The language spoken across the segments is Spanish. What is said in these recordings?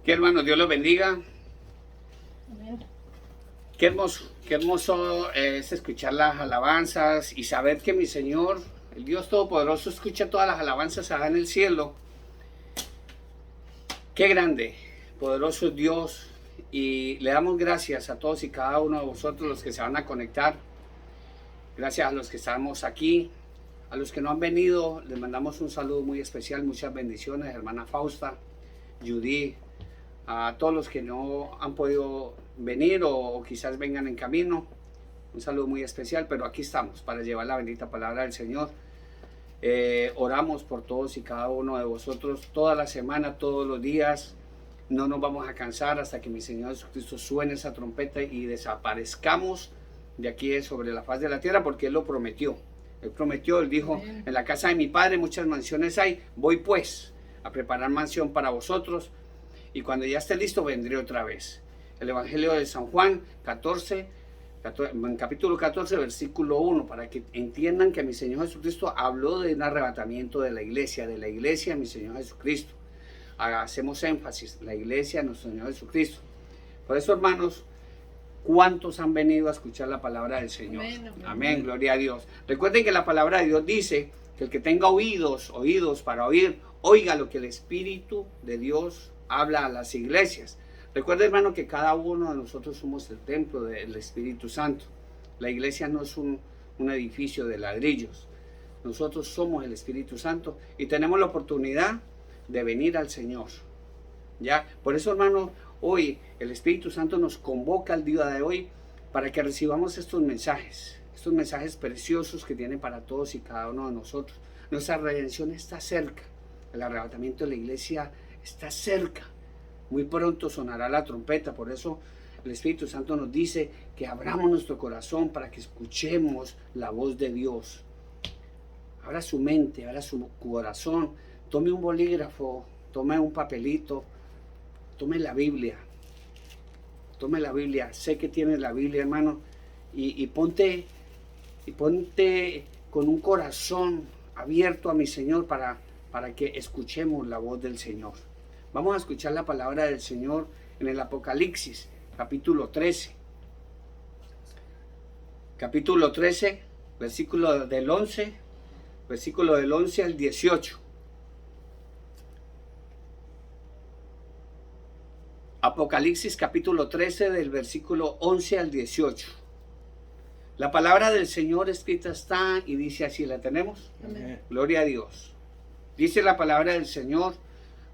Qué hermano, Dios los bendiga. Amén. Qué hermoso es escuchar las alabanzas y saber que mi Señor, el Dios Todopoderoso, escucha todas las alabanzas allá en el cielo. Qué grande, poderoso es Dios, y le damos gracias a todos y cada uno de vosotros los que se van a conectar. Gracias a los que estamos aquí. A los que no han venido, les mandamos un saludo muy especial, muchas bendiciones, hermana Fausta, Judy, a todos los que no han podido venir o quizás vengan en camino, un saludo muy especial, pero aquí estamos para llevar la bendita palabra del Señor. Oramos por todos y cada uno de vosotros toda la semana, todos los días. No nos vamos a cansar hasta que mi Señor Jesucristo suene esa trompeta y desaparezcamos de aquí sobre la faz de la tierra, porque Él lo prometió. Él prometió, Él dijo: Amén. En la casa de mi Padre muchas mansiones hay, voy pues a preparar mansión para vosotros, y cuando ya esté listo vendré otra vez. El Evangelio de San Juan 14, capítulo 14, versículo 1, para que entiendan que mi Señor Jesucristo habló de un arrebatamiento de la iglesia mi Señor Jesucristo. Hacemos énfasis, la iglesia de nuestro Señor Jesucristo. Por eso, hermanos, ¿cuántos han venido a escuchar la palabra del Señor? Amén, amén. Amén, gloria a Dios. Recuerden que la palabra de Dios dice que el que tenga oídos para oír, oiga lo que el Espíritu de Dios habla a las iglesias. Recuerden, hermano, que cada uno de nosotros somos el templo del Espíritu Santo. La iglesia no es un edificio de ladrillos. Nosotros somos el Espíritu Santo y tenemos la oportunidad de venir al Señor. ¿Ya? Por eso, hermano, hoy el Espíritu Santo nos convoca al día de hoy para que recibamos estos mensajes preciosos que tiene para todos y cada uno de nosotros. Nuestra redención está cerca, el arrebatamiento de la iglesia está cerca. Muy pronto sonará la trompeta, por eso el Espíritu Santo nos dice que abramos nuestro corazón para que escuchemos la voz de Dios. Abra su mente, abra su corazón, tome un bolígrafo, tome un papelito, tome la Biblia. Tome la Biblia, sé que tienes la Biblia, hermano, y ponte con un corazón abierto a mi Señor para que escuchemos la voz del Señor. Vamos a escuchar la palabra del Señor en el Apocalipsis, capítulo 13. Capítulo 13, versículo del 11 al 18. Apocalipsis capítulo 13 del versículo 11 al 18. La palabra del Señor escrita está y dice así, ¿la tenemos? Amén. Gloria a Dios. Dice la palabra del Señor.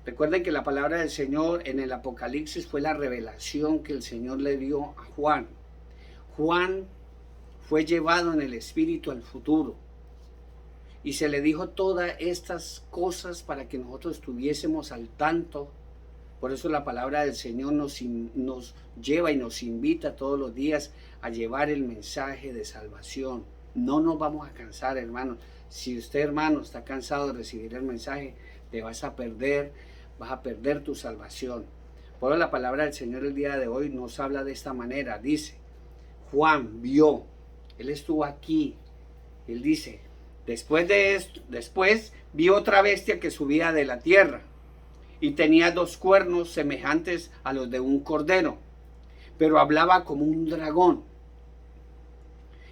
Recuerden que la palabra del Señor en el Apocalipsis fue la revelación que el Señor le dio a Juan. Juan fue llevado en el Espíritu al futuro y se le dijo todas estas cosas para que nosotros estuviésemos al tanto. Por eso la palabra del Señor nos lleva y nos invita todos los días a llevar el mensaje de salvación. No nos vamos a cansar, hermanos. Si usted, hermano, está cansado de recibir el mensaje, te vas a perder tu salvación. Por eso la palabra del Señor el día de hoy nos habla de esta manera. Dice, Juan vio, él estuvo aquí. Él dice, después vio otra bestia que subía de la tierra. Y tenía 2 cuernos semejantes a los de un cordero, pero hablaba como un dragón.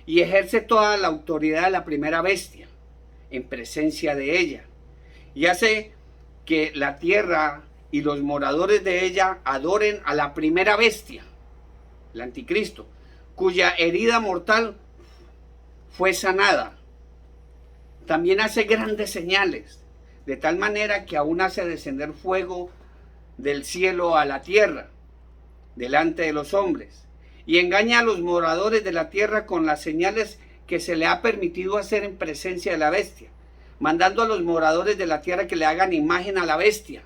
Y ejerce toda la autoridad de la primera bestia en presencia de ella. Y hace que la tierra y los moradores de ella adoren a la primera bestia, el anticristo, cuya herida mortal fue sanada. También hace grandes señales, de tal manera que aún hace descender fuego del cielo a la tierra, delante de los hombres, y engaña a los moradores de la tierra con las señales que se le ha permitido hacer en presencia de la bestia, mandando a los moradores de la tierra que le hagan imagen a la bestia,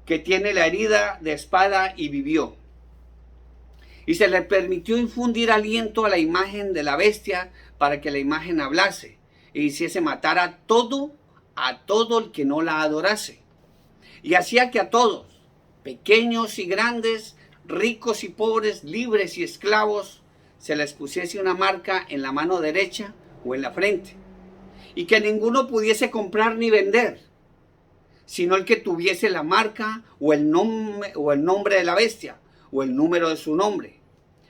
que tiene la herida de espada y vivió. Y se le permitió infundir aliento a la imagen de la bestia para que la imagen hablase y hiciese matar a todo el que no la adorase. Y hacía que a todos, pequeños y grandes, ricos y pobres, libres y esclavos, se les pusiese una marca en la mano derecha o en la frente, y que ninguno pudiese comprar ni vender, sino el que tuviese la marca o el nombre de la bestia, o el número de su nombre.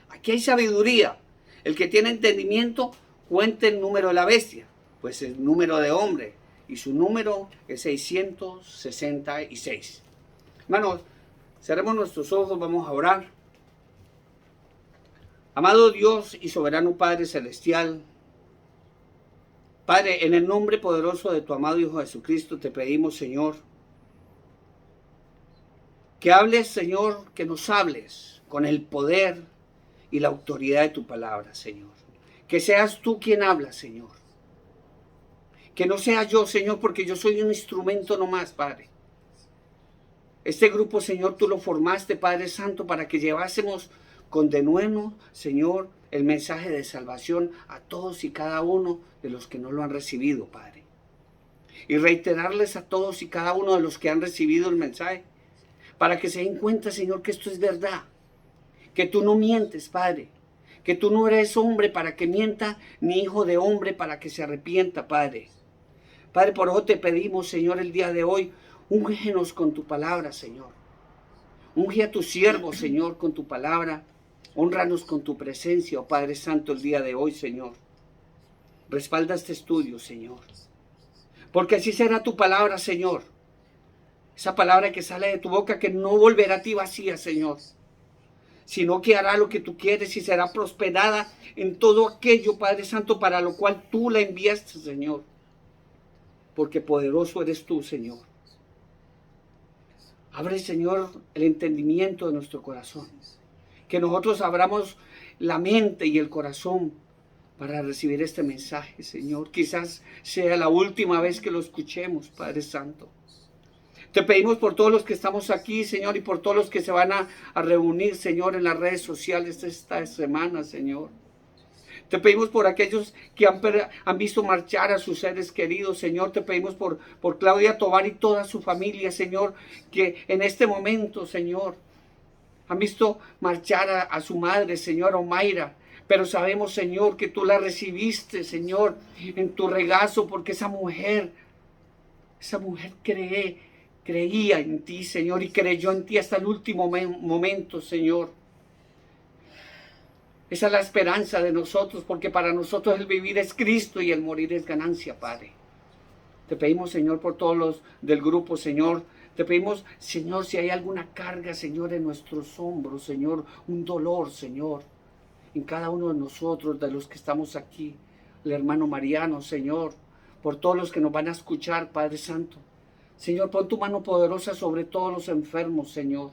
Aquí hay sabiduría. El que tiene entendimiento, cuente el número de la bestia, pues el número de hombre, y su número es 666. Hermanos, cerremos nuestros ojos, vamos a orar. Amado Dios y soberano Padre Celestial, Padre, en el nombre poderoso de tu amado Hijo Jesucristo, te pedimos, Señor, que hables, Señor, que nos hables con el poder y la autoridad de tu palabra, Señor. Que seas tú quien habla, Señor. Que no sea yo, Señor, porque yo soy un instrumento nomás, Padre. Este grupo, Señor, tú lo formaste, Padre Santo, para que llevásemos con denuedo, Señor, el mensaje de salvación a todos y cada uno de los que no lo han recibido, Padre. Y reiterarles a todos y cada uno de los que han recibido el mensaje, para que se den cuenta, Señor, que esto es verdad. Que tú no mientes, Padre. Que tú no eres hombre para que mienta, ni hijo de hombre para que se arrepienta, Padre. Padre, por eso te pedimos, Señor, el día de hoy, úngenos con tu palabra, Señor. Unge a tu siervo, Señor, con tu palabra. Hónranos con tu presencia, oh Padre Santo, el día de hoy, Señor. Respalda este estudio, Señor. Porque así será tu palabra, Señor. Esa palabra que sale de tu boca, que no volverá a ti vacía, Señor, sino que hará lo que tú quieres y será prosperada en todo aquello, Padre Santo, para lo cual tú la enviaste, Señor. Porque poderoso eres tú, Señor. Abre, Señor, el entendimiento de nuestro corazón. Que nosotros abramos la mente y el corazón para recibir este mensaje, Señor. Quizás sea la última vez que lo escuchemos, Padre Santo. Te pedimos por todos los que estamos aquí, Señor, y por todos los que se van a reunir, Señor, en las redes sociales esta semana, Señor. Te pedimos por aquellos que han visto marchar a sus seres queridos, Señor. Te pedimos por Claudia Tovar y toda su familia, Señor, que en este momento, Señor, han visto marchar a su madre, Señor, Omaira. Pero sabemos, Señor, que tú la recibiste, Señor, en tu regazo, porque esa mujer creía en ti, Señor, y creyó en ti hasta el último momento, Señor. Esa es la esperanza de nosotros, porque para nosotros el vivir es Cristo y el morir es ganancia, Padre. Te pedimos, Señor, por todos los del grupo, Señor. Te pedimos, Señor, si hay alguna carga, Señor, en nuestros hombros, Señor, un dolor, Señor, en cada uno de nosotros, de los que estamos aquí, el hermano Mariano, Señor, por todos los que nos van a escuchar, Padre Santo. Señor, pon tu mano poderosa sobre todos los enfermos, Señor,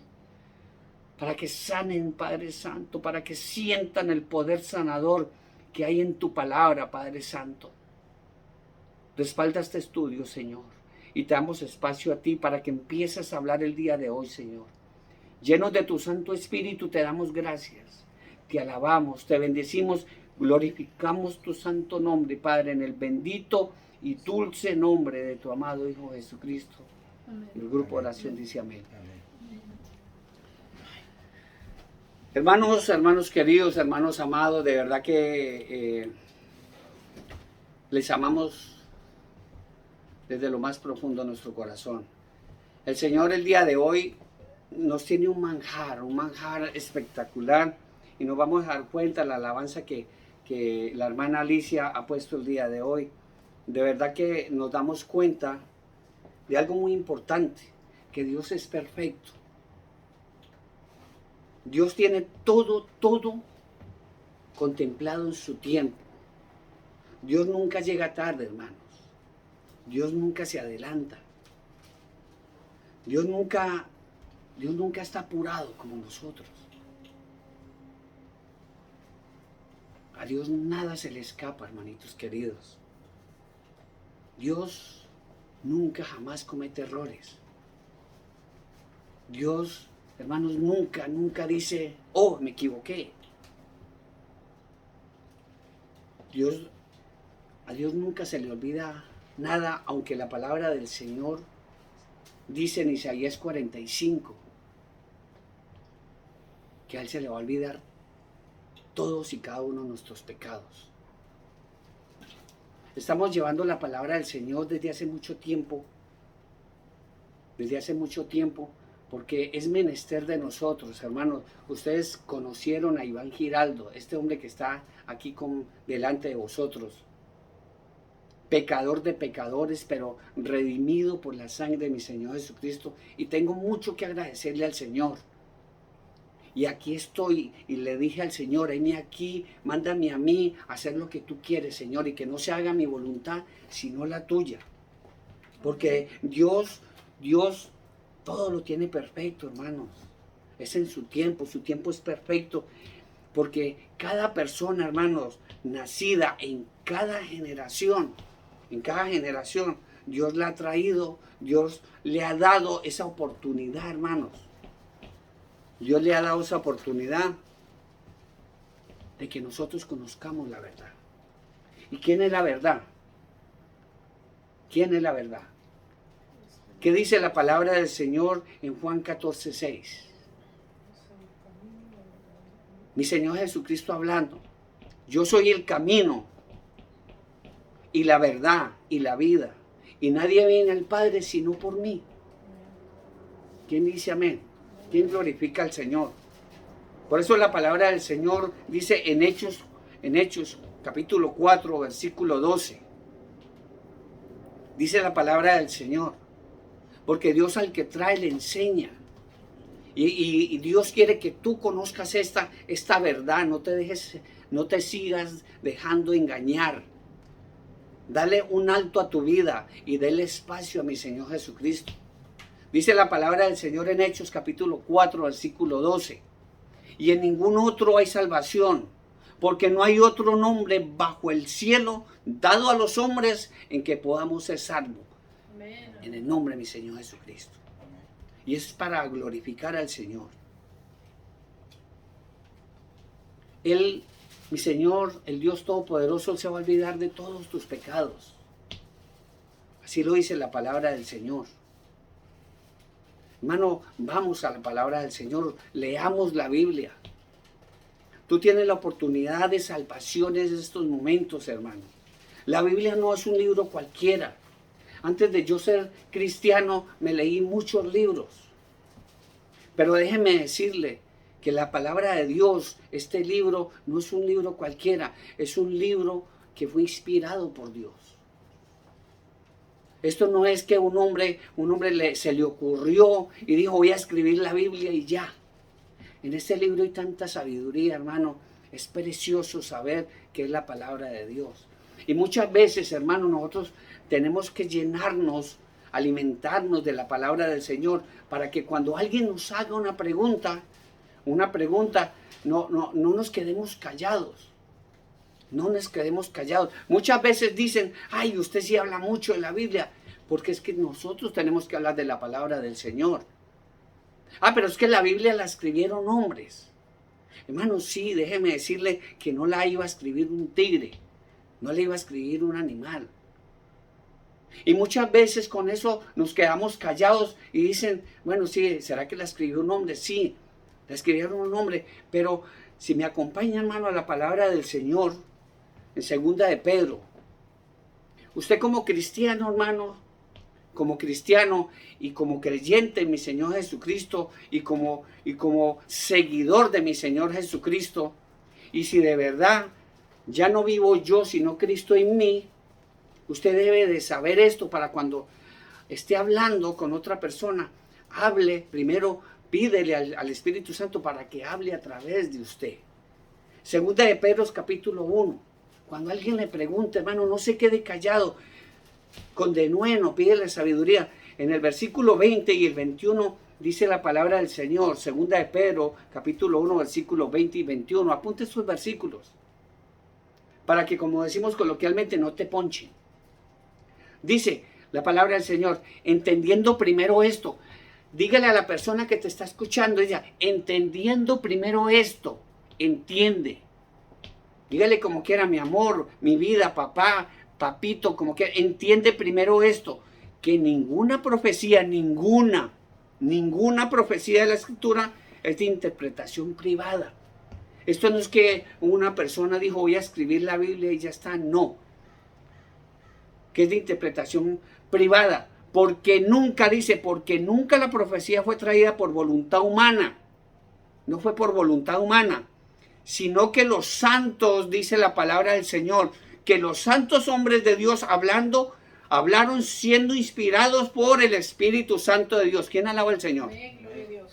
para que sanen, Padre Santo, para que sientan el poder sanador que hay en tu palabra, Padre Santo. Respalda este estudio, Señor, y te damos espacio a ti para que empieces a hablar el día de hoy, Señor. Llenos de tu Santo Espíritu, te damos gracias, te alabamos, te bendecimos, glorificamos tu santo nombre, Padre, en el bendito y dulce nombre de tu amado Hijo Jesucristo. Amén. El grupo de oración dice amén. Amén. Hermanos queridos, hermanos amados, de verdad que les amamos desde lo más profundo de nuestro corazón. El Señor el día de hoy nos tiene un manjar espectacular, y nos vamos a dar cuenta de la alabanza que la hermana Alicia ha puesto el día de hoy. De verdad que nos damos cuenta de algo muy importante, que Dios es perfecto. Dios tiene todo contemplado en su tiempo. Dios nunca llega tarde, hermanos. Dios nunca se adelanta. Dios nunca está apurado como nosotros. A Dios nada se le escapa, hermanitos queridos. Dios nunca jamás comete errores. Dios, hermanos, nunca dice, oh, me equivoqué. A Dios nunca se le olvida nada, aunque la palabra del Señor dice en Isaías 45 que a Él se le va a olvidar todos y cada uno de nuestros pecados. Estamos llevando la palabra del Señor desde hace mucho tiempo, desde hace mucho tiempo, porque es menester de nosotros, hermanos. Ustedes conocieron a Iván Giraldo, este hombre que está aquí delante de vosotros. Pecador de pecadores, pero redimido por la sangre de mi Señor Jesucristo. Y tengo mucho que agradecerle al Señor. Y aquí estoy, y le dije al Señor, heme aquí, mándame a mí a hacer lo que tú quieres, Señor, y que no se haga mi voluntad, sino la tuya. Porque Dios todo lo tiene perfecto, hermanos. Es en su tiempo es perfecto. Porque cada persona, hermanos, nacida en cada generación, Dios la ha traído, Dios le ha dado esa oportunidad, hermanos. Dios le ha dado esa oportunidad de que nosotros conozcamos la verdad. ¿Y quién es la verdad? ¿Quién es la verdad? ¿Qué dice la palabra del Señor en Juan 14:6? Mi Señor Jesucristo hablando. Yo soy el camino y la verdad y la vida. Y nadie viene al Padre sino por mí. ¿Quién dice amén? ¿Quién glorifica al Señor? Por eso la palabra del Señor dice en Hechos capítulo 4, versículo 12. Dice la palabra del Señor. Porque Dios al que trae le enseña. Y Dios quiere que tú conozcas esta verdad. No te sigas dejando engañar. Dale un alto a tu vida y dale espacio a mi Señor Jesucristo. Dice la palabra del Señor en Hechos capítulo 4, versículo 12. Y en ningún otro hay salvación, porque no hay otro nombre bajo el cielo dado a los hombres en que podamos ser salvos. En el nombre de mi Señor Jesucristo. Y es para glorificar al Señor. Él, mi Señor, el Dios Todopoderoso, se va a olvidar de todos tus pecados. Así lo dice la palabra del Señor. Hermano, vamos a la palabra del Señor, leamos la Biblia. Tú tienes la oportunidad de salvación en estos momentos, hermano. La Biblia no es un libro cualquiera. Antes de yo ser cristiano, me leí muchos libros. Pero déjeme decirle que la palabra de Dios, este libro, no es un libro cualquiera. Es un libro que fue inspirado por Dios. Esto no es que un hombre se le ocurrió y dijo, voy a escribir la Biblia y ya. En este libro hay tanta sabiduría, hermano. Es precioso saber qué es la palabra de Dios. Y muchas veces, hermano, nosotros tenemos que llenarnos, alimentarnos de la palabra del Señor para que cuando alguien nos haga una pregunta, no nos quedemos callados. No nos quedemos callados. Muchas veces dicen, ay, usted sí habla mucho de la Biblia, porque es que nosotros tenemos que hablar de la palabra del Señor. Ah, pero es que la Biblia la escribieron hombres. Hermano, sí, déjeme decirle que no la iba a escribir un tigre, no la iba a escribir un animal. Y muchas veces con eso nos quedamos callados y dicen, bueno, sí, ¿será que la escribió un hombre? Sí, la escribieron un hombre, pero si me acompaña, hermano, a la palabra del Señor, en segunda de Pedro, usted como cristiano, hermano, como cristiano y como creyente en mi Señor Jesucristo y como seguidor de mi Señor Jesucristo, y si de verdad ya no vivo yo, sino Cristo en mí, usted debe de saber esto para cuando esté hablando con otra persona, hable, primero pídele al Espíritu Santo para que hable a través de usted. Segunda de Pedro capítulo 1. Cuando alguien le pregunte, hermano, no se quede callado, con denuedo, pídele sabiduría. En el versículo 20 y el 21 dice la palabra del Señor, segunda de Pedro, capítulo 1, versículos 20 y 21. Apunte esos versículos para que, como decimos coloquialmente, no te ponchen. Dice la palabra del Señor, entendiendo primero esto. Dígale a la persona que te está escuchando, ella, entendiendo primero esto, entiende. Dígale como quiera, mi amor, mi vida, papá, papito, como quiera. Entiende primero esto, que ninguna profecía, ninguna profecía de la Escritura es de interpretación privada. Esto no es que una persona dijo, voy a escribir la Biblia y ya está, no. Que es de interpretación privada, Porque nunca, dice, porque nunca la profecía fue traída por voluntad humana. No fue por voluntad humana, sino que los santos, dice la palabra del Señor, que los santos hombres de Dios hablaron siendo inspirados por el Espíritu Santo de Dios. ¿Quién alaba al Señor? Amén, gloria a Dios.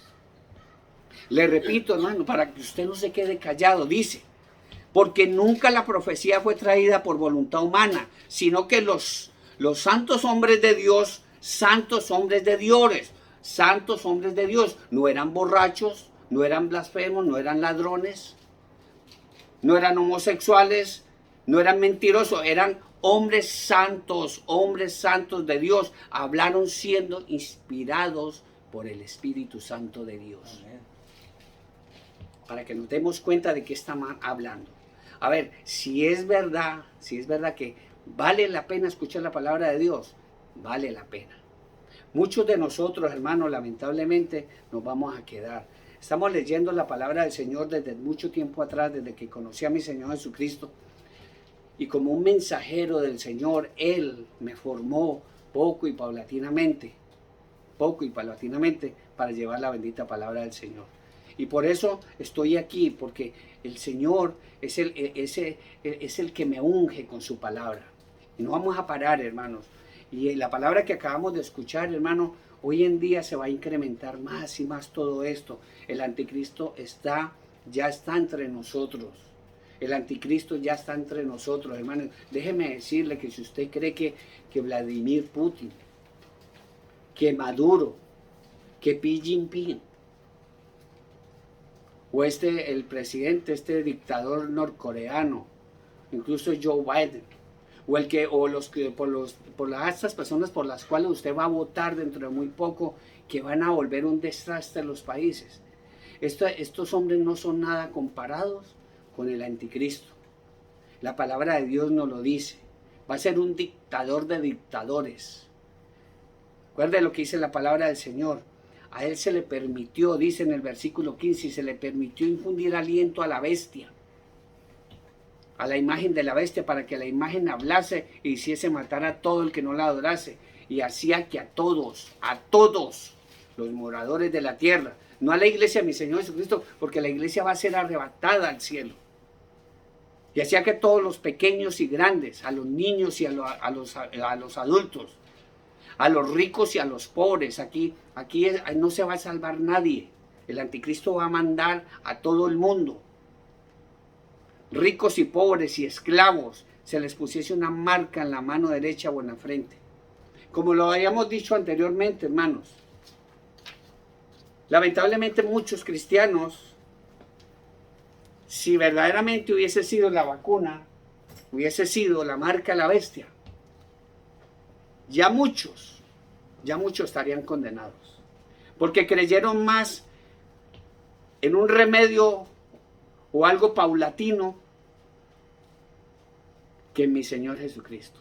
Le repito, hermano, para que usted no se quede callado, dice, porque nunca la profecía fue traída por voluntad humana, sino que los santos hombres de Dios, santos hombres de Dios, no eran borrachos, no eran blasfemos, no eran ladrones, no eran homosexuales, no eran mentirosos, eran hombres santos de Dios. Hablaron siendo inspirados por el Espíritu Santo de Dios. Amén. Para que nos demos cuenta de qué estamos hablando. A ver, si es verdad que vale la pena escuchar la palabra de Dios, vale la pena. Muchos de nosotros, hermanos, lamentablemente nos vamos a quedar. Estamos leyendo la palabra del Señor desde mucho tiempo atrás, desde que conocí a mi Señor Jesucristo. Y como un mensajero del Señor, Él me formó poco y paulatinamente, para llevar la bendita palabra del Señor. Y por eso estoy aquí, porque el Señor es el que me unge con su palabra. Y no vamos a parar, hermanos. Y la palabra que acabamos de escuchar, hermano, hoy en día se va a incrementar más y más todo esto. El anticristo ya está entre nosotros. El anticristo ya está entre nosotros, hermano. Déjeme decirle que si usted cree que Vladimir Putin, que Maduro, que Xi Jinping, o el presidente, este dictador norcoreano, incluso Joe Biden, por estas personas por las cuales usted va a votar dentro de muy poco, que van a volver un desastre en los países. Estos hombres no son nada comparados con el anticristo. La palabra de Dios nos lo dice. Va a ser un dictador de dictadores. Recuerde lo que dice la palabra del Señor. A él se le permitió, dice en el versículo 15, se le permitió infundir aliento a la bestia, a la imagen de la bestia, para que la imagen hablase e hiciese matar a todo el que no la adorase. Y hacía que a todos los moradores de la tierra, no a la iglesia de mi Señor Jesucristo, porque la iglesia va a ser arrebatada al cielo. Y hacía que todos los pequeños y grandes, a los niños y a los adultos, a los ricos y a los pobres, aquí no se va a salvar nadie. El anticristo va a mandar a todo el mundo. Ricos y pobres y esclavos, se les pusiese una marca en la mano derecha o en la frente. Como lo habíamos dicho anteriormente, hermanos, lamentablemente muchos cristianos, si verdaderamente hubiese sido la vacuna, hubiese sido la marca de la bestia, ya muchos estarían condenados, porque creyeron más en un remedio o algo paulatino que en mi Señor Jesucristo.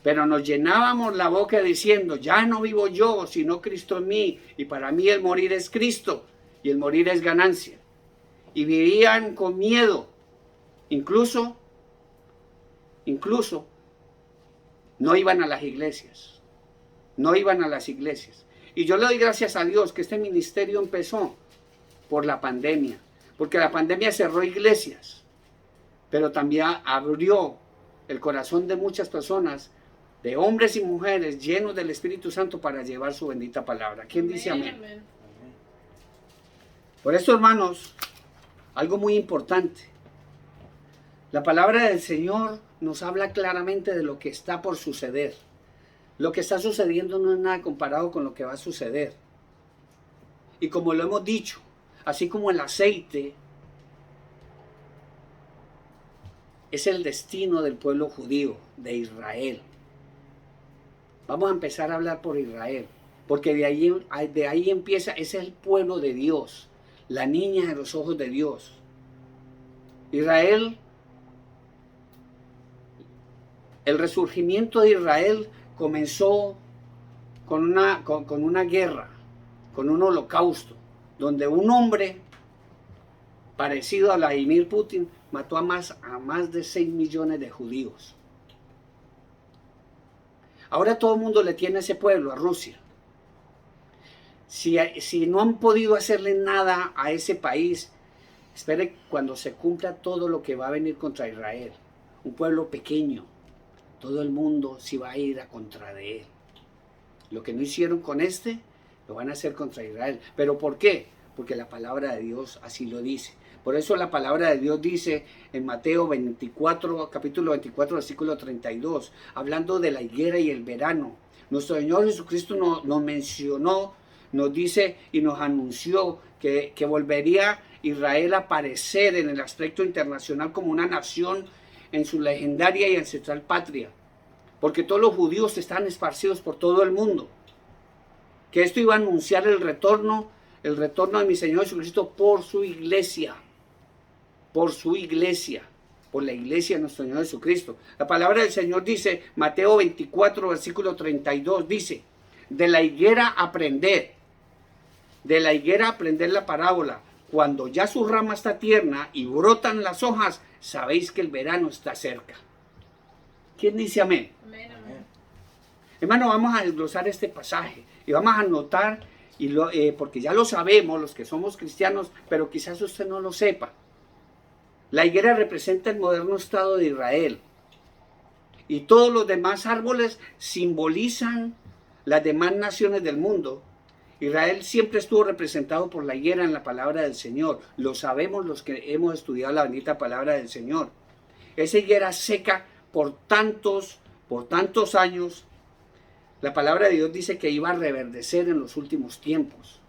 Pero nos llenábamos la boca diciendo, ya no vivo yo, sino Cristo en mí, y para mí el morir es Cristo, y el morir es ganancia. Y vivían con miedo, incluso no iban a las iglesias. Y yo le doy gracias a Dios que este ministerio empezó por la pandemia, porque la pandemia cerró iglesias, pero también abrió el corazón de muchas personas, de hombres y mujeres llenos del Espíritu Santo, para llevar su bendita palabra. ¿Quién dice amén? Amén. Por eso, hermanos, algo muy importante. La palabra del Señor nos habla claramente de lo que está por suceder. Lo que está sucediendo no es nada comparado con lo que va a suceder. Y como lo hemos dicho, así como el aceite es el destino del pueblo judío, de Israel. Vamos a empezar a hablar por Israel, porque de ahí empieza, ese es el pueblo de Dios, la niña de los ojos de Dios. Israel, el resurgimiento de Israel comenzó con una guerra, con un holocausto, donde un hombre parecido a Vladimir Putin mató a más de 6 millones de judíos. Ahora todo el mundo le tiene a ese pueblo, a Rusia. Si no han podido hacerle nada a ese país, espere cuando se cumpla todo lo que va a venir contra Israel. Un pueblo pequeño, todo el mundo se va a ir a contra de él. Lo que no hicieron con este, lo van a hacer contra Israel. ¿Pero por qué? Porque la palabra de Dios así lo dice. Por eso la palabra de Dios dice en Mateo 24, capítulo 24, versículo 32, hablando de la higuera y el verano. Nuestro Señor Jesucristo nos mencionó, nos dice y nos anunció que volvería Israel a aparecer en el aspecto internacional como una nación en su legendaria y ancestral patria. Porque todos los judíos están esparcidos por todo el mundo. Que esto iba a anunciar el retorno de mi Señor Jesucristo por su iglesia. Por su iglesia. Por la iglesia de nuestro Señor Jesucristo. La palabra del Señor dice, Mateo 24, versículo 32, dice, de la higuera aprended. De la higuera aprended la parábola. Cuando ya su rama está tierna y brotan las hojas, sabéis que el verano está cerca. ¿Quién dice amén? Amén, amén. Hermano, vamos a desglosar este pasaje y vamos a notar, porque ya lo sabemos los que somos cristianos, pero quizás usted no lo sepa. La higuera representa el moderno Estado de Israel y todos los demás árboles simbolizan las demás naciones del mundo. Israel siempre estuvo representado por la higuera en la palabra del Señor. Lo sabemos los que hemos estudiado la bendita palabra del Señor. Esa higuera seca por tantos años, la palabra de Dios dice que iba a reverdecer en los últimos tiempos.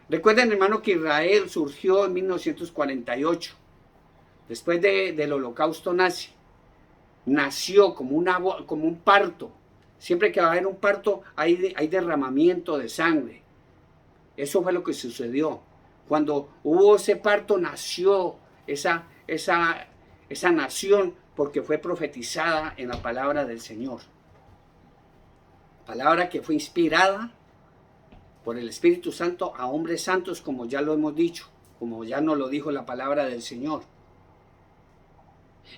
Recuerden, hermano, que Israel surgió en 1948, después del holocausto nazi. Nació como un parto. Siempre que va a haber un parto hay derramamiento de sangre. Eso fue lo que sucedió. Cuando hubo ese parto nació esa nación, porque fue profetizada en la palabra del Señor. Palabra que fue inspirada por el Espíritu Santo a hombres santos, como ya lo hemos dicho, como ya nos lo dijo la palabra del Señor.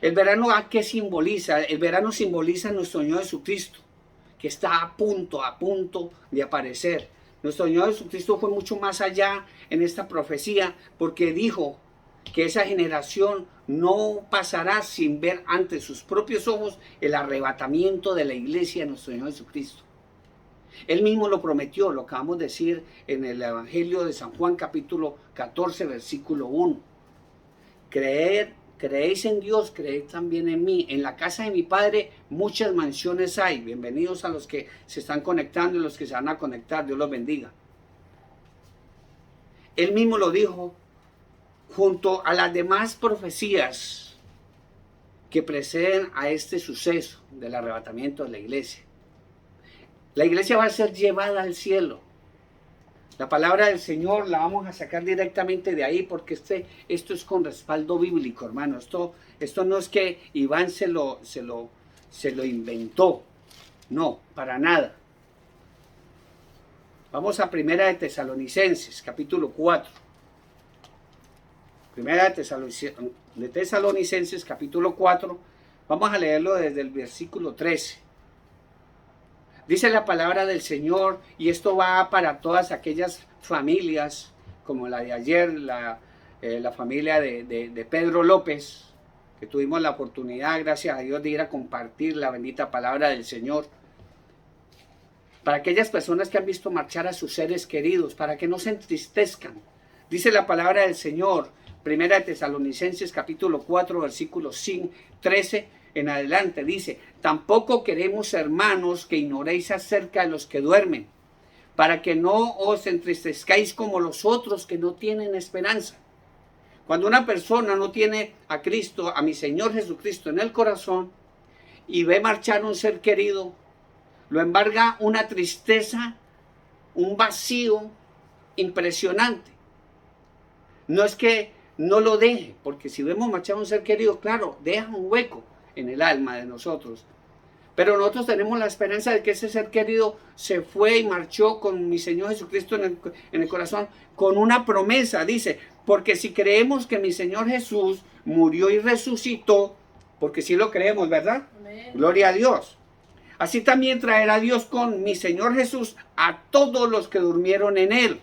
El verano, ¿a qué simboliza? El verano simboliza a nuestro Señor Jesucristo, que está a punto de aparecer. Nuestro Señor Jesucristo fue mucho más allá en esta profecía, porque dijo que esa generación no pasará sin ver ante sus propios ojos el arrebatamiento de la iglesia de nuestro Señor Jesucristo. Él mismo lo prometió, lo acabamos de decir en el Evangelio de San Juan, capítulo 14, versículo 1. Creéis en Dios, creed también en mí. En la casa de mi Padre muchas mansiones hay. Bienvenidos a los que se están conectando y los que se van a conectar. Dios los bendiga. Él mismo lo dijo junto a las demás profecías que preceden a este suceso del arrebatamiento de la iglesia. La iglesia va a ser llevada al cielo. La palabra del Señor la vamos a sacar directamente de ahí, porque esto es con respaldo bíblico, hermano. Esto no es que Iván se lo inventó. No, para nada. Vamos a Primera de Tesalonicenses, capítulo 4. Primera de Tesalonicenses, capítulo 4. Vamos a leerlo desde el versículo 13. Dice la palabra del Señor, y esto va para todas aquellas familias, como la de ayer, la familia de Pedro López, que tuvimos la oportunidad, gracias a Dios, de ir a compartir la bendita palabra del Señor. Para aquellas personas que han visto marchar a sus seres queridos, para que no se entristezcan. Dice la palabra del Señor, Primera de Tesalonicenses, capítulo 4, versículos 13 en adelante, dice: tampoco queremos, hermanos, que ignoréis acerca de los que duermen, para que no os entristezcáis como los otros que no tienen esperanza. Cuando una persona no tiene a Cristo, a mi Señor Jesucristo en el corazón, y ve marchar un ser querido, lo embarga una tristeza, un vacío impresionante. No es que no lo deje, porque si vemos marchar un ser querido, claro, deja un hueco en el alma de nosotros. Pero nosotros tenemos la esperanza de que ese ser querido se fue y marchó con mi Señor Jesucristo en el corazón, con una promesa. Dice, porque si creemos que mi Señor Jesús murió y resucitó, porque si lo creemos, ¿verdad? Amén. Gloria a Dios. así también traerá Dios con mi Señor Jesús a todos los que durmieron en él.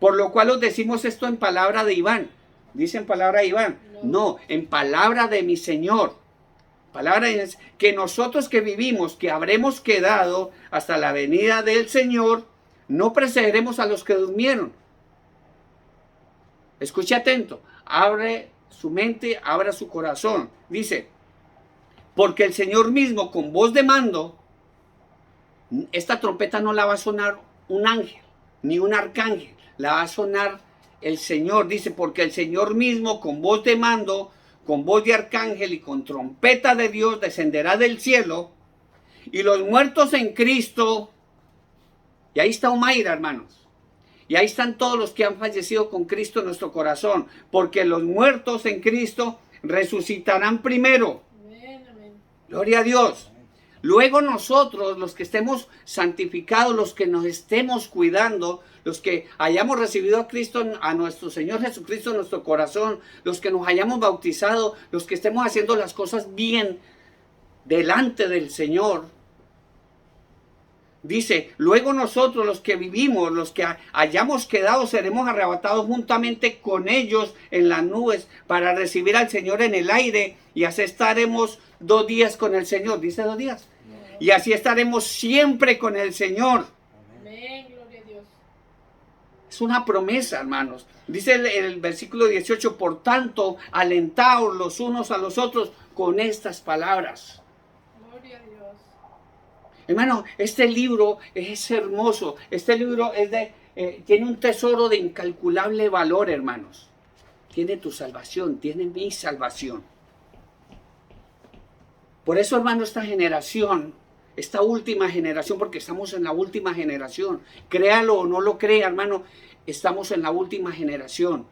Por lo cual os decimos esto en palabra de Iván. ¿Dice en palabra de Iván? No, en palabra de mi Señor. Palabra es que nosotros que vivimos, que habremos quedado hasta la venida del Señor, no precederemos a los que durmieron. Escuche atento, abre su mente, abra su corazón. Dice, porque el Señor mismo con voz de mando, esta trompeta no la va a sonar un ángel, ni un arcángel, la va a sonar el Señor. Dice, porque el Señor mismo con voz de mando, con voz de arcángel y con trompeta de Dios descenderá del cielo, y los muertos en Cristo, y ahí está Omaira, hermanos, y ahí están todos los que han fallecido con Cristo en nuestro corazón, porque los muertos en Cristo resucitarán primero. Amén, amén. Gloria a Dios. Luego nosotros, los que estemos santificados, los que nos estemos cuidando, los que hayamos recibido a Cristo, a nuestro Señor Jesucristo en nuestro corazón, los que nos hayamos bautizado, los que estemos haciendo las cosas bien delante del Señor. Dice, luego nosotros los que vivimos, los que hayamos quedado, seremos arrebatados juntamente con ellos en las nubes para recibir al Señor en el aire, y así estaremos 2 días con el Señor. ¿Dice 2 días? Y así estaremos siempre con el Señor. Amén, gloria a Dios. Es una promesa, hermanos. Dice el versículo 18, por tanto, alentaos los unos a los otros con estas palabras. Gloria a Dios. Hermano, este libro es hermoso. Este libro es tiene un tesoro de incalculable valor, hermanos. Tiene tu salvación, tiene mi salvación. Por eso, hermano, esta generación, esta última generación, porque estamos en la última generación, créalo o no lo crea, hermano, estamos en la última generación.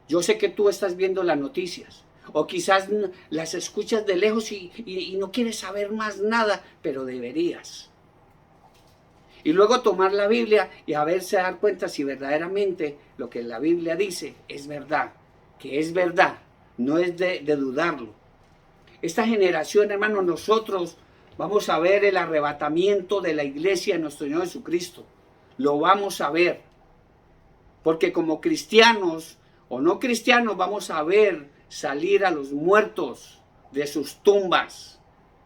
Yo sé que tú estás viendo las noticias, o quizás las escuchas de lejos y no quieres saber más nada, pero deberías. Y luego tomar la Biblia y a verse dar cuenta si verdaderamente lo que la Biblia dice es verdad, que es verdad, no es de dudarlo. Esta generación, hermano, nosotros vamos a ver el arrebatamiento de la iglesia de nuestro Señor Jesucristo. Lo vamos a ver. Porque como cristianos o no cristianos vamos a ver salir a los muertos de sus tumbas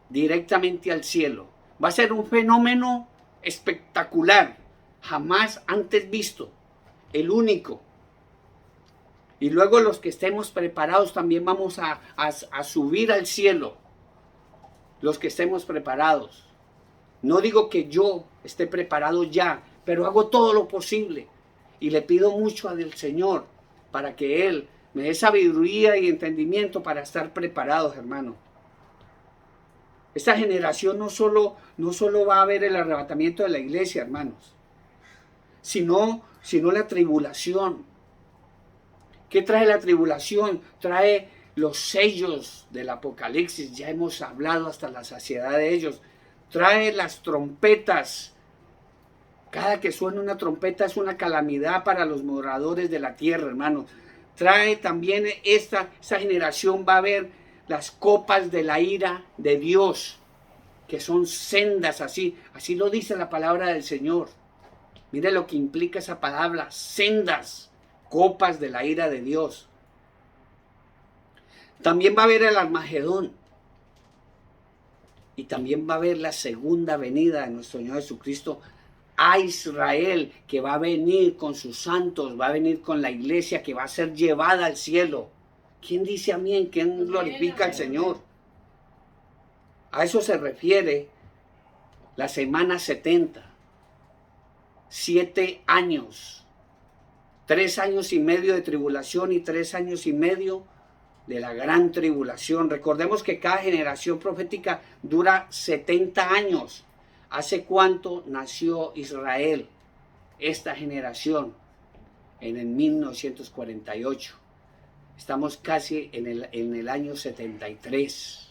directamente al cielo. Va a ser un fenómeno espectacular, jamás antes visto, el único. Y luego los que estemos preparados también vamos a subir al cielo. Los que estemos preparados. No digo que yo esté preparado ya, pero hago todo lo posible. Y le pido mucho al Señor para que Él me dé sabiduría y entendimiento para estar preparados, hermano. Esta generación no solo va a ver el arrebatamiento de la iglesia, hermanos, sino la tribulación. ¿Qué trae la tribulación? Trae los sellos del Apocalipsis, ya hemos hablado hasta la saciedad de ellos. Trae las trompetas. Cada que suena una trompeta es una calamidad para los moradores de la tierra, hermanos. Trae también esta generación va a ver las copas de la ira de Dios, que son sendas, así lo dice la palabra del Señor. Mire lo que implica esa palabra, sendas. Copas de la ira de Dios. También va a haber el Armagedón. Y también va a haber la segunda venida de nuestro Señor Jesucristo a Israel, que va a venir con sus santos, va a venir con la iglesia que va a ser llevada al cielo. ¿Quién dice amén? ¿Quién glorifica al Señor? A eso se refiere la semana 70. 7 años. 3 años y medio de tribulación y 3 años y medio de la gran tribulación. Recordemos que cada generación profética dura 70 años. ¿Hace cuánto nació Israel? Esta generación, en el 1948. Estamos casi en el año 73.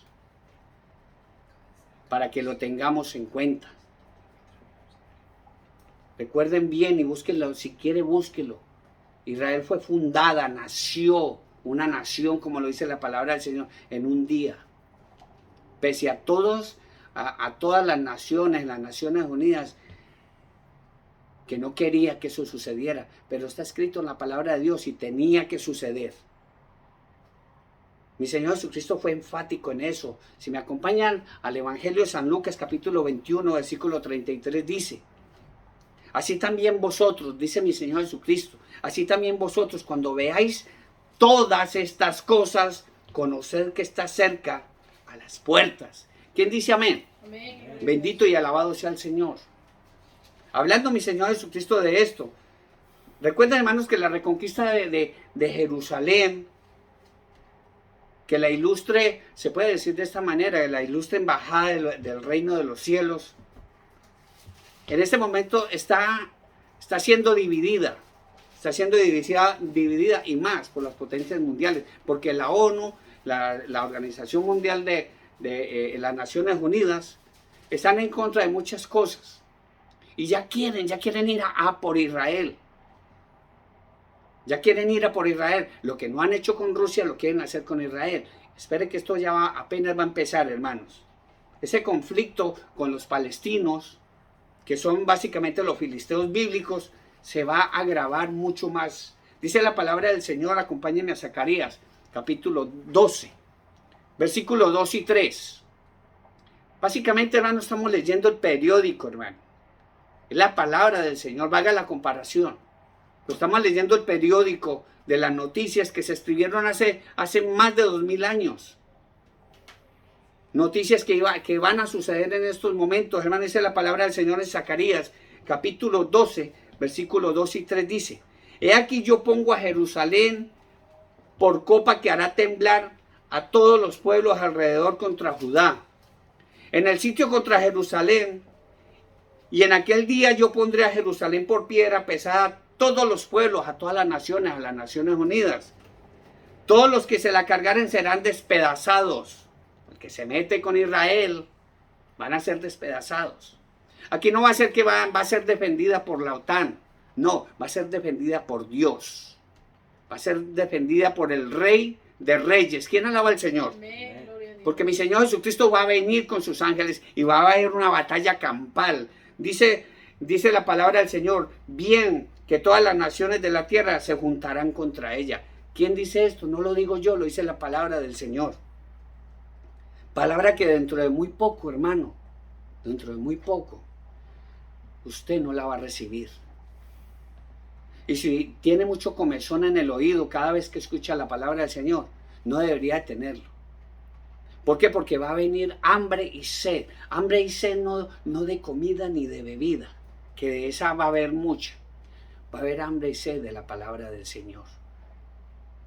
Para que lo tengamos en cuenta. Recuerden bien y búsquenlo, si quiere búsquelo. Israel fue fundada, nació una nación, como lo dice la palabra del Señor, en un día. Pese a todos a todas las Naciones Unidas, que no quería que eso sucediera, pero está escrito en la palabra de Dios y tenía que suceder. Mi Señor Jesucristo fue enfático en eso. Si me acompañan al Evangelio de San Lucas, capítulo 21, versículo 33, dice: así también vosotros, dice mi Señor Jesucristo, así también vosotros, cuando veáis todas estas cosas, conoced que está cerca a las puertas. ¿Quién dice amén? Amén. Bendito y alabado sea el Señor. Hablando mi Señor Jesucristo de esto, recuerden, hermanos, que la reconquista de Jerusalén, que la ilustre, se puede decir de esta manera, la ilustre embajada del reino de los cielos, en este momento está siendo dividida. Está siendo dividida y más por las potencias mundiales, porque la ONU, la Organización Mundial de las Naciones Unidas, están en contra de muchas cosas. Y ya quieren ir a por Israel. Ya quieren ir a por Israel. Lo que no han hecho con Rusia lo quieren hacer con Israel. Espere que esto ya apenas va a empezar, hermanos. Ese conflicto con los palestinos, que son básicamente los filisteos bíblicos, se va a agravar mucho más. Dice la palabra del Señor, acompáñenme a Zacarías, capítulo 12, versículos 2 y 3. Básicamente, hermanos, estamos leyendo el periódico, hermano. Es la palabra del Señor, valga la comparación. Estamos leyendo el periódico de las noticias que se escribieron hace más de 2000 años. Noticias que van a suceder en estos momentos. Hermano, dice la palabra del Señor en Zacarías, capítulo 12, versículos 2 y 3 dice: he aquí yo pongo a Jerusalén por copa que hará temblar a todos los pueblos alrededor contra Judá. En el sitio contra Jerusalén, y en aquel día yo pondré a Jerusalén por piedra pesada a todos los pueblos, a todas las Naciones Unidas. Todos los que se la cargaren serán despedazados. El que se mete con Israel van a ser despedazados. Aquí no va a ser que va a ser defendida por la OTAN. No, va a ser defendida por Dios. Va a ser defendida por el Rey de Reyes. ¿Quién alaba al Señor? Amén. Gloria a Dios. Porque mi Señor Jesucristo va a venir con sus ángeles y va a haber una batalla campal. Dice la palabra del Señor: bien, que todas las naciones de la tierra se juntarán contra ella. ¿Quién dice esto? No lo digo yo, lo dice la palabra del Señor. Palabra que dentro de muy poco, hermano, dentro de muy poco, usted no la va a recibir. Y si tiene mucho comezón en el oído cada vez que escucha la palabra del Señor, no debería de tenerlo. ¿Por qué? Porque va a venir hambre y sed. Hambre y sed no de comida ni de bebida, que de esa va a haber mucha. Va a haber hambre y sed de la palabra del Señor.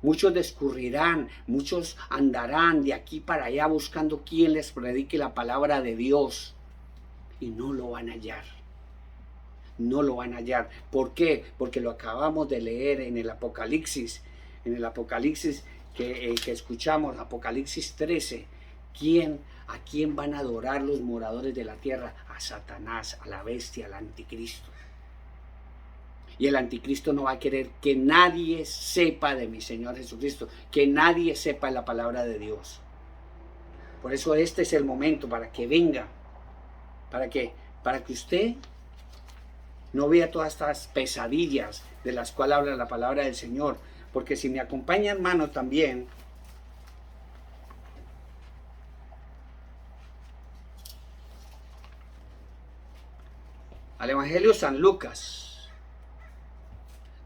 Muchos discurrirán, muchos andarán de aquí para allá buscando quien les predique la palabra de Dios. Y no lo van a hallar. No lo van a hallar. ¿Por qué? Porque lo acabamos de leer en el Apocalipsis. En el Apocalipsis que escuchamos, Apocalipsis 13. ¿A quién van a adorar los moradores de la tierra? A Satanás, a la bestia, al anticristo. Y el anticristo no va a querer que nadie sepa de mi Señor Jesucristo, que nadie sepa la palabra de Dios. Por eso este es el momento para que venga, para que usted no vea todas estas pesadillas de las cuales habla la palabra del Señor. Porque si me acompaña, hermano, también al Evangelio de San Lucas,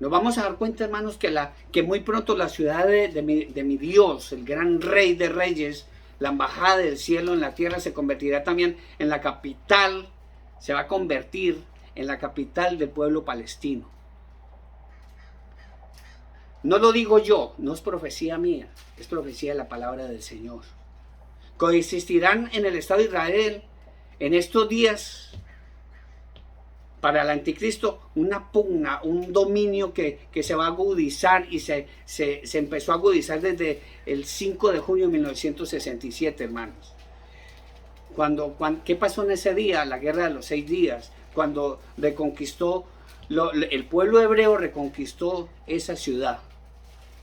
nos vamos a dar cuenta, hermanos, que muy pronto la ciudad de mi Dios, el gran Rey de Reyes, la embajada del cielo en la tierra, se convertirá también en la capital, se va a convertir en la capital del pueblo palestino. No lo digo yo, no es profecía mía, es profecía de la palabra del Señor. Coexistirán en el Estado de Israel en estos días, para el anticristo, una pugna, un dominio que se va a agudizar y se empezó a agudizar desde el 5 de junio de 1967, hermanos. ¿Qué pasó en ese día? La guerra de los 6 días, cuando el pueblo hebreo reconquistó esa ciudad,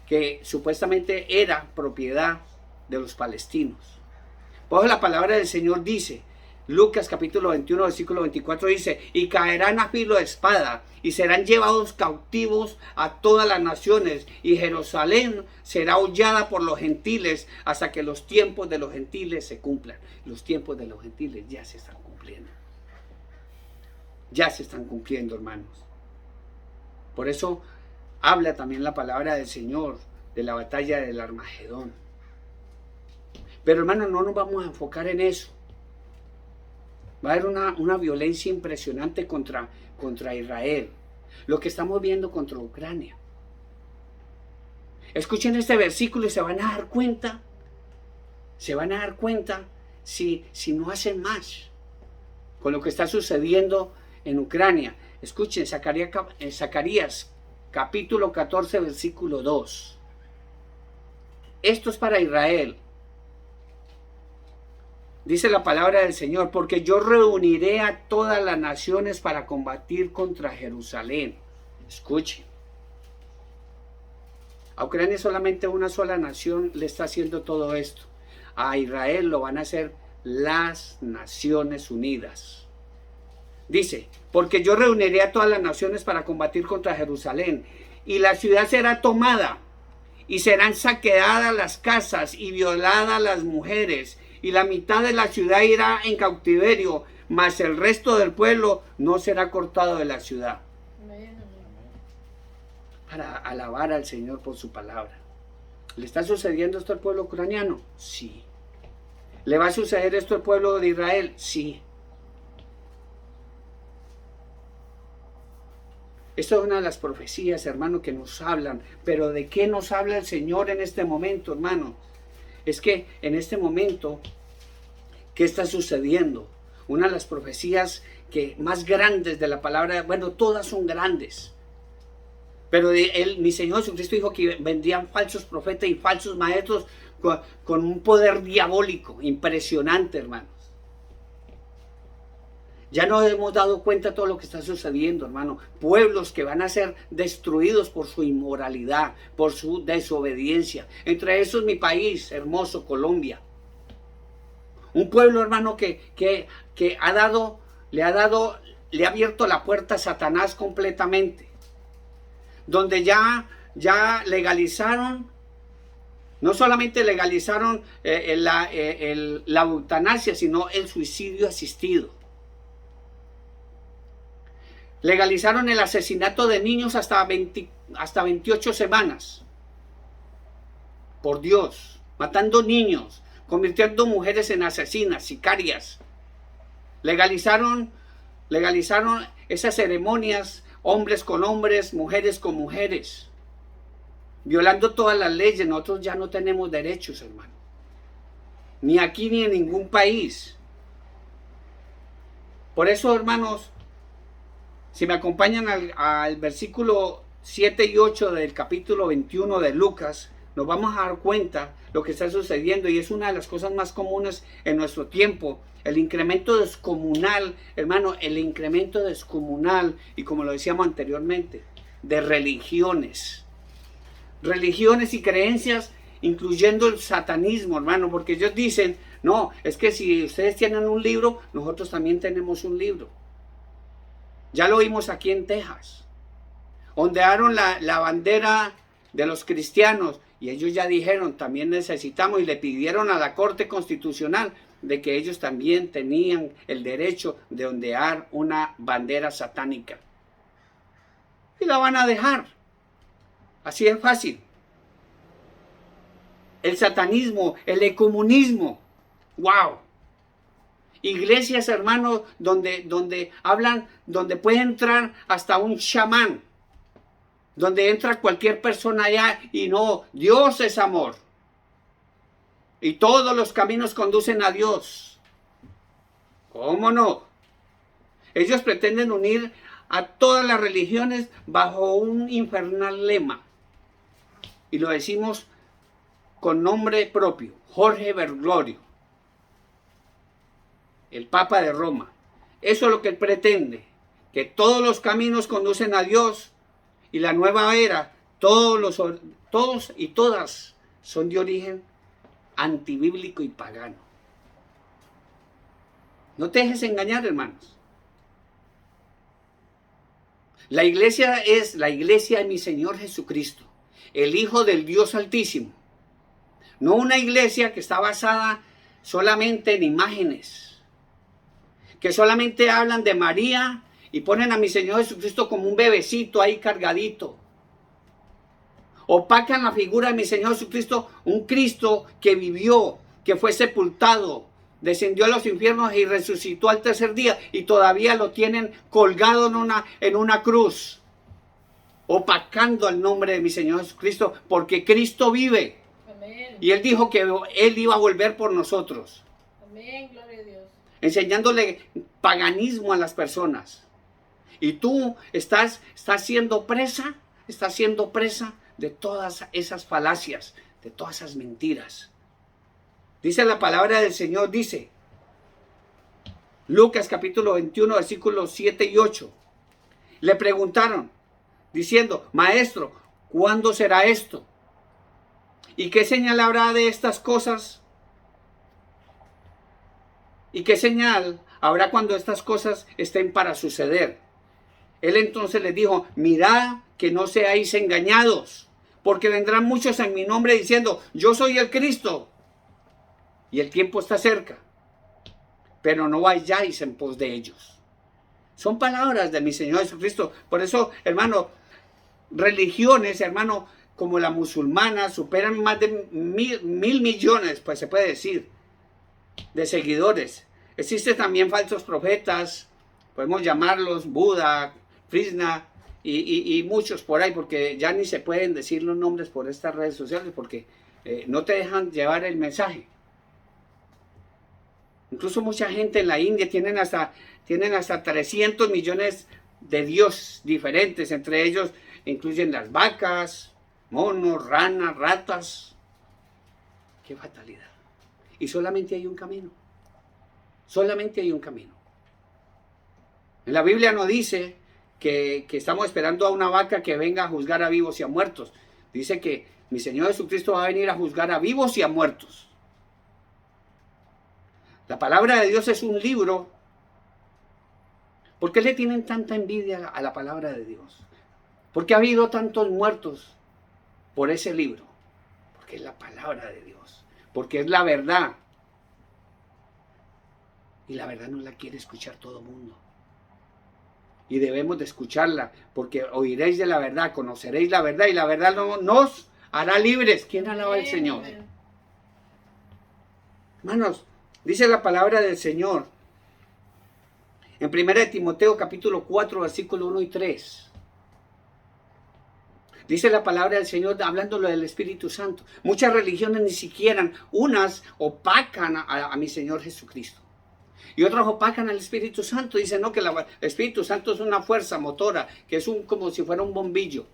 que supuestamente era propiedad de los palestinos. Por eso la palabra del Señor dice: Lucas capítulo 21, versículo 24 dice, y caerán a filo de espada, y serán llevados cautivos a todas las naciones, y Jerusalén será hollada por los gentiles hasta que los tiempos de los gentiles se cumplan. Los tiempos de los gentiles ya se están cumpliendo. Ya se están cumpliendo, hermanos. Por eso habla también la palabra del Señor de la batalla del Armagedón. Pero hermanos, no nos vamos a enfocar en eso. Va a haber una violencia impresionante contra Israel. Lo que estamos viendo contra Ucrania. Escuchen este versículo y se van a dar cuenta. Se van a dar cuenta si no hacen más con lo que está sucediendo en Ucrania. Escuchen, Zacarías capítulo 14, versículo 2. Esto es para Israel. Dice la palabra del Señor, porque yo reuniré a todas las naciones para combatir contra Jerusalén. Escuchen. A Ucrania solamente una sola nación le está haciendo todo esto. A Israel lo van a hacer las Naciones Unidas. Dice, porque yo reuniré a todas las naciones para combatir contra Jerusalén, y la ciudad será tomada, y serán saqueadas las casas y violadas las mujeres, y la mitad de la ciudad irá en cautiverio, mas el resto del pueblo no será cortado de la ciudad. Amén. Para alabar al Señor por su palabra. ¿Le está sucediendo esto al pueblo ucraniano? Sí. ¿Le va a suceder esto al pueblo de Israel? Sí. Esto es una de las profecías, hermano, que nos hablan. Pero ¿de qué nos habla el Señor en este momento, hermano? Es que en este momento, ¿qué está sucediendo? Una de las profecías más grandes de la palabra, bueno, todas son grandes. Pero mi Señor Jesucristo dijo que vendrían falsos profetas y falsos maestros con un poder diabólico impresionante, hermanos. Ya nos hemos dado cuenta de todo lo que está sucediendo, hermano. Pueblos que van a ser destruidos por su inmoralidad, por su desobediencia. Entre esos mi país, hermoso, Colombia. Un pueblo, hermano, que le ha abierto la puerta a Satanás completamente. Donde ya legalizaron, no solamente legalizaron la eutanasia, sino el suicidio asistido. Legalizaron el asesinato de niños hasta 28 semanas. Por Dios, matando niños, convirtiendo mujeres en asesinas, sicarias. Legalizaron esas ceremonias, hombres con hombres, mujeres con mujeres. Violando todas las leyes. Nosotros ya no tenemos derechos, hermano. Ni aquí ni en ningún país. Por eso, hermanos, si me acompañan al versículo 7 y 8 del capítulo 21 de Lucas, nos vamos a dar cuenta lo que está sucediendo, y es una de las cosas más comunes en nuestro tiempo. El incremento descomunal, hermano, el incremento descomunal, y como lo decíamos anteriormente, de religiones y creencias, incluyendo el satanismo, hermano, porque ellos dicen, no, es que si ustedes tienen un libro, nosotros también tenemos un libro. Ya lo vimos aquí en Texas. Ondearon la bandera de los cristianos, y ellos ya dijeron, también necesitamos, y le pidieron a la Corte Constitucional de que ellos también tenían el derecho de ondear una bandera satánica. Y la van a dejar. Así es fácil. El satanismo, el ecumenismo. ¡Wow! Iglesias, hermanos, donde hablan, donde puede entrar hasta un chamán, donde entra cualquier persona allá, y no, Dios es amor. Y todos los caminos conducen a Dios. ¿Cómo no? Ellos pretenden unir a todas las religiones bajo un infernal lema. Y lo decimos con nombre propio, Jorge Bergoglio, el Papa de Roma. Eso es lo que él pretende, que todos los caminos conducen a Dios, y la nueva era, todos y todas son de origen antibíblico y pagano. No te dejes engañar, hermanos. La iglesia es la iglesia de mi Señor Jesucristo, el Hijo del Dios Altísimo. No una iglesia que está basada solamente en imágenes, que solamente hablan de María y ponen a mi Señor Jesucristo como un bebecito ahí cargadito. Opacan la figura de mi Señor Jesucristo, un Cristo que vivió, que fue sepultado, descendió a los infiernos y resucitó al tercer día y todavía lo tienen colgado en una cruz, opacando el nombre de mi Señor Jesucristo, porque Cristo vive. Amén. Y Él dijo que Él iba a volver por nosotros. Amén, gloria a Dios. Enseñándole paganismo a las personas. Y tú estás siendo presa de todas esas falacias, de todas esas mentiras. Dice la palabra del Señor, dice Lucas capítulo 21, versículos 7 y 8. Le preguntaron, diciendo, Maestro, ¿cuándo será esto? ¿Y qué señal habrá de estas cosas? ¿Y qué señal habrá cuando estas cosas estén para suceder? Él entonces les dijo, mirad que no seáis engañados, porque vendrán muchos en mi nombre diciendo, yo soy el Cristo, y el tiempo está cerca, pero no vayáis en pos de ellos. Son palabras de mi Señor Jesucristo. Por eso, hermano, religiones, hermano, como la musulmana, superan más de mil millones, pues se puede decir, de seguidores. Existen también falsos profetas, podemos llamarlos Buda, Krishna y muchos por ahí, porque ya ni se pueden decir los nombres por estas redes sociales, porque no te dejan llevar el mensaje. Incluso mucha gente en la India tienen hasta 300 millones de dioses diferentes, entre ellos incluyen las vacas, monos, ranas, ratas. ¡Qué fatalidad! Y solamente hay un camino. Solamente hay un camino. En la Biblia no dice que estamos esperando a una vaca que venga a juzgar a vivos y a muertos. Dice que mi Señor Jesucristo va a venir a juzgar a vivos y a muertos. La palabra de Dios es un libro. ¿Por qué le tienen tanta envidia a la palabra de Dios? ¿Por qué ha habido tantos muertos por ese libro? Porque es la palabra de Dios. Porque es la verdad. Y la verdad no la quiere escuchar todo el mundo. Y debemos de escucharla, porque oiréis de la verdad, conoceréis la verdad, y la verdad nos hará libres. ¿Quién alaba al Señor? Hermanos, dice la palabra del Señor en 1 Timoteo capítulo 4, versículo 1 y 3. Dice la palabra del Señor, hablándolo del Espíritu Santo. Muchas religiones ni siquiera, unas opacan a mi Señor Jesucristo. Y otras opacan al Espíritu Santo. Dicen no, que el Espíritu Santo es una fuerza motora, que es como si fuera un bombillo,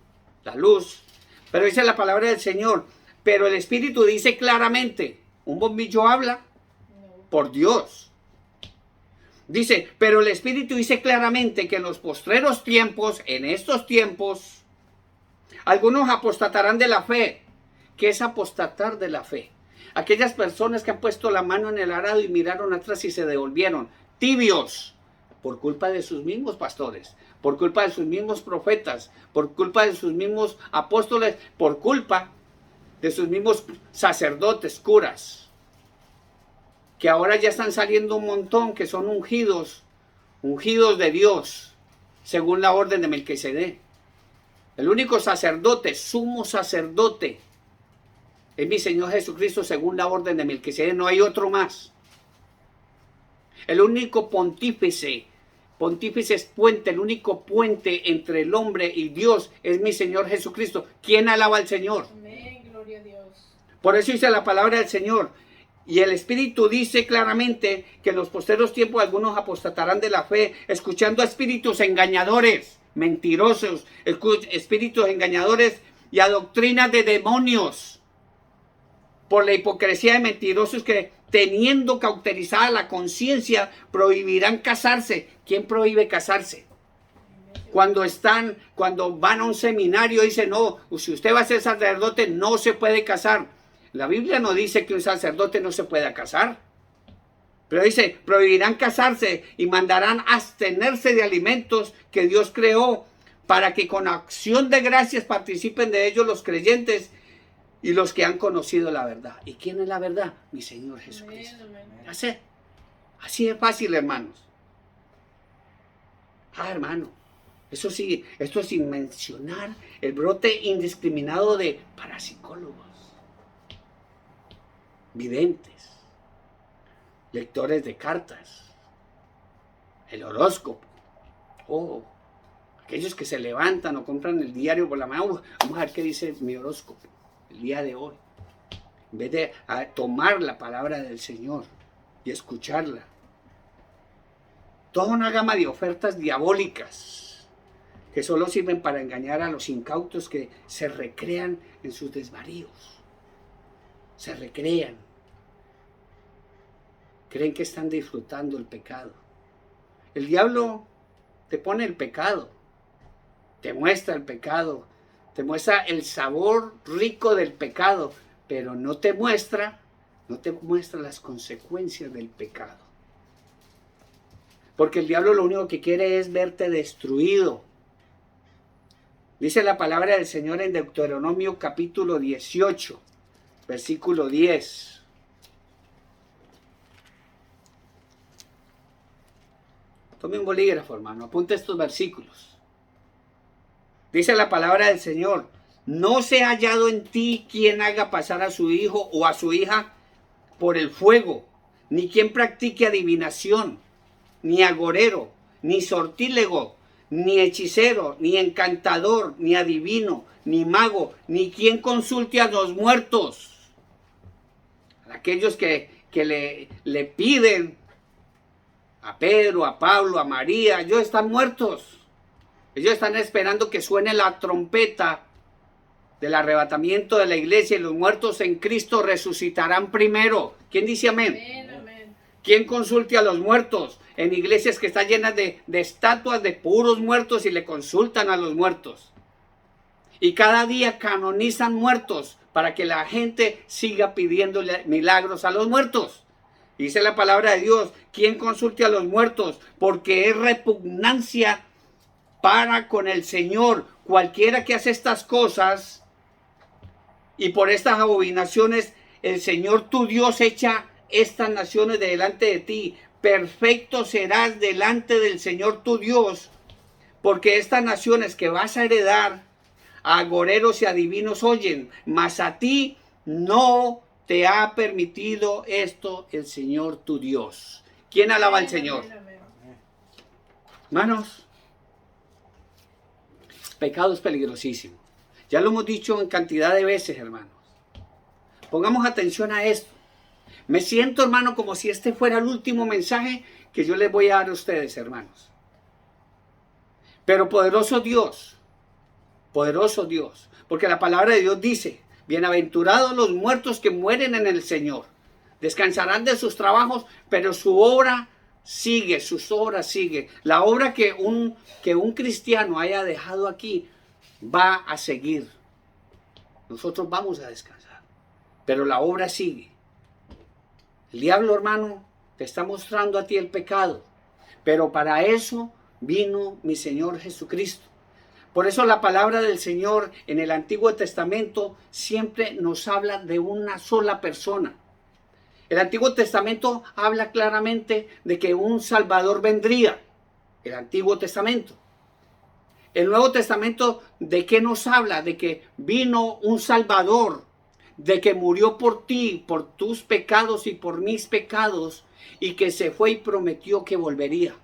la luz. Pero dice la palabra del Señor, pero el Espíritu dice claramente, un bombillo habla por Dios. Dice, pero el Espíritu dice claramente que en los postreros tiempos, en estos tiempos, algunos apostatarán de la fe. ¿Qué es apostatar de la fe? Aquellas personas que han puesto la mano en el arado y miraron atrás y se devolvieron, tibios, por culpa de sus mismos pastores, por culpa de sus mismos profetas, por culpa de sus mismos apóstoles, por culpa de sus mismos sacerdotes, curas, que ahora ya están saliendo un montón, que son ungidos de Dios, según la orden de Melquisedec. El único sacerdote, sumo sacerdote, es mi Señor Jesucristo según la orden de Melquisedec, no hay otro más. El único pontífice es puente, el único puente entre el hombre y Dios es mi Señor Jesucristo. ¿Quién alaba al Señor? Amén, gloria a Dios. Por eso dice la palabra del Señor. Y el Espíritu dice claramente que en los posteros tiempos algunos apostatarán de la fe, escuchando a espíritus engañadores, mentirosos, espíritus engañadores y a doctrinas de demonios, por la hipocresía de mentirosos que, teniendo cauterizada la conciencia, prohibirán casarse. ¿Quién prohíbe casarse? Cuando van a un seminario, dicen, no, si usted va a ser sacerdote, no se puede casar. La Biblia no dice que un sacerdote no se pueda casar. Pero dice, prohibirán casarse y mandarán abstenerse de alimentos que Dios creó para que con acción de gracias participen de ellos los creyentes y los que han conocido la verdad. ¿Y quién es la verdad? Mi Señor Jesucristo. Así es fácil, hermanos. Hermano, eso sí, esto sin mencionar el brote indiscriminado de parapsicólogos, videntes, lectores de cartas, el horóscopo, aquellos que se levantan o compran el diario por la mañana. Vamos a ver qué dice mi horóscopo el día de hoy, en vez de tomar la palabra del Señor y escucharla. Toda una gama de ofertas diabólicas que solo sirven para engañar a los incautos que se recrean en sus desvaríos. Se recrean. Creen que están disfrutando el pecado. El diablo te pone el pecado, te muestra el pecado, te muestra el sabor rico del pecado, pero no te muestra las consecuencias del pecado. Porque el diablo lo único que quiere es verte destruido. Dice la palabra del Señor en Deuteronomio capítulo 18, versículo 10. Tome un bolígrafo, hermano, apunte estos versículos. Dice la palabra del Señor: no se ha hallado en ti quien haga pasar a su hijo o a su hija por el fuego, ni quien practique adivinación, ni agorero, ni sortílego, ni hechicero, ni encantador, ni adivino, ni mago, ni quien consulte a los muertos. Aquellos que le piden a Pedro, a Pablo, a María, ellos están muertos. Ellos están esperando que suene la trompeta del arrebatamiento de la iglesia y los muertos en Cristo resucitarán primero. ¿Quién dice amén? Amén. ¿Quién consulte a los muertos? En iglesias que están llenas de estatuas de puros muertos y le consultan a los muertos. Y cada día canonizan muertos para que la gente siga pidiéndole milagros a los muertos. Dice la palabra de Dios: ¿quién consulte a los muertos? Porque es repugnancia para con el Señor cualquiera que hace estas cosas, y por estas abominaciones el Señor tu Dios echa estas naciones de delante de ti. Perfecto serás delante del Señor tu Dios, porque estas naciones que vas a heredar a agoreros y adivinos oyen, mas a ti no te ha permitido esto el Señor tu Dios. ¿Quién alaba al Señor? Hermanos, pecado es peligrosísimo. Ya lo hemos dicho en cantidad de veces, hermanos. Pongamos atención a esto. Me siento, hermano, como si este fuera el último mensaje que yo les voy a dar a ustedes, hermanos. Pero poderoso Dios, porque la palabra de Dios dice: bienaventurados los muertos que mueren en el Señor. Descansarán de sus trabajos, pero su obra sigue, sus obras sigue. La obra que un cristiano haya dejado aquí va a seguir. Nosotros vamos a descansar, pero la obra sigue. El diablo, hermano, te está mostrando a ti el pecado, pero para eso vino mi Señor Jesucristo. Por eso la palabra del Señor en el Antiguo Testamento siempre nos habla de una sola persona. El Antiguo Testamento habla claramente de que un Salvador vendría. El Antiguo Testamento. El Nuevo Testamento, ¿de qué nos habla? De que vino un Salvador, de que murió por ti, por tus pecados y por mis pecados, y que se fue y prometió que volvería.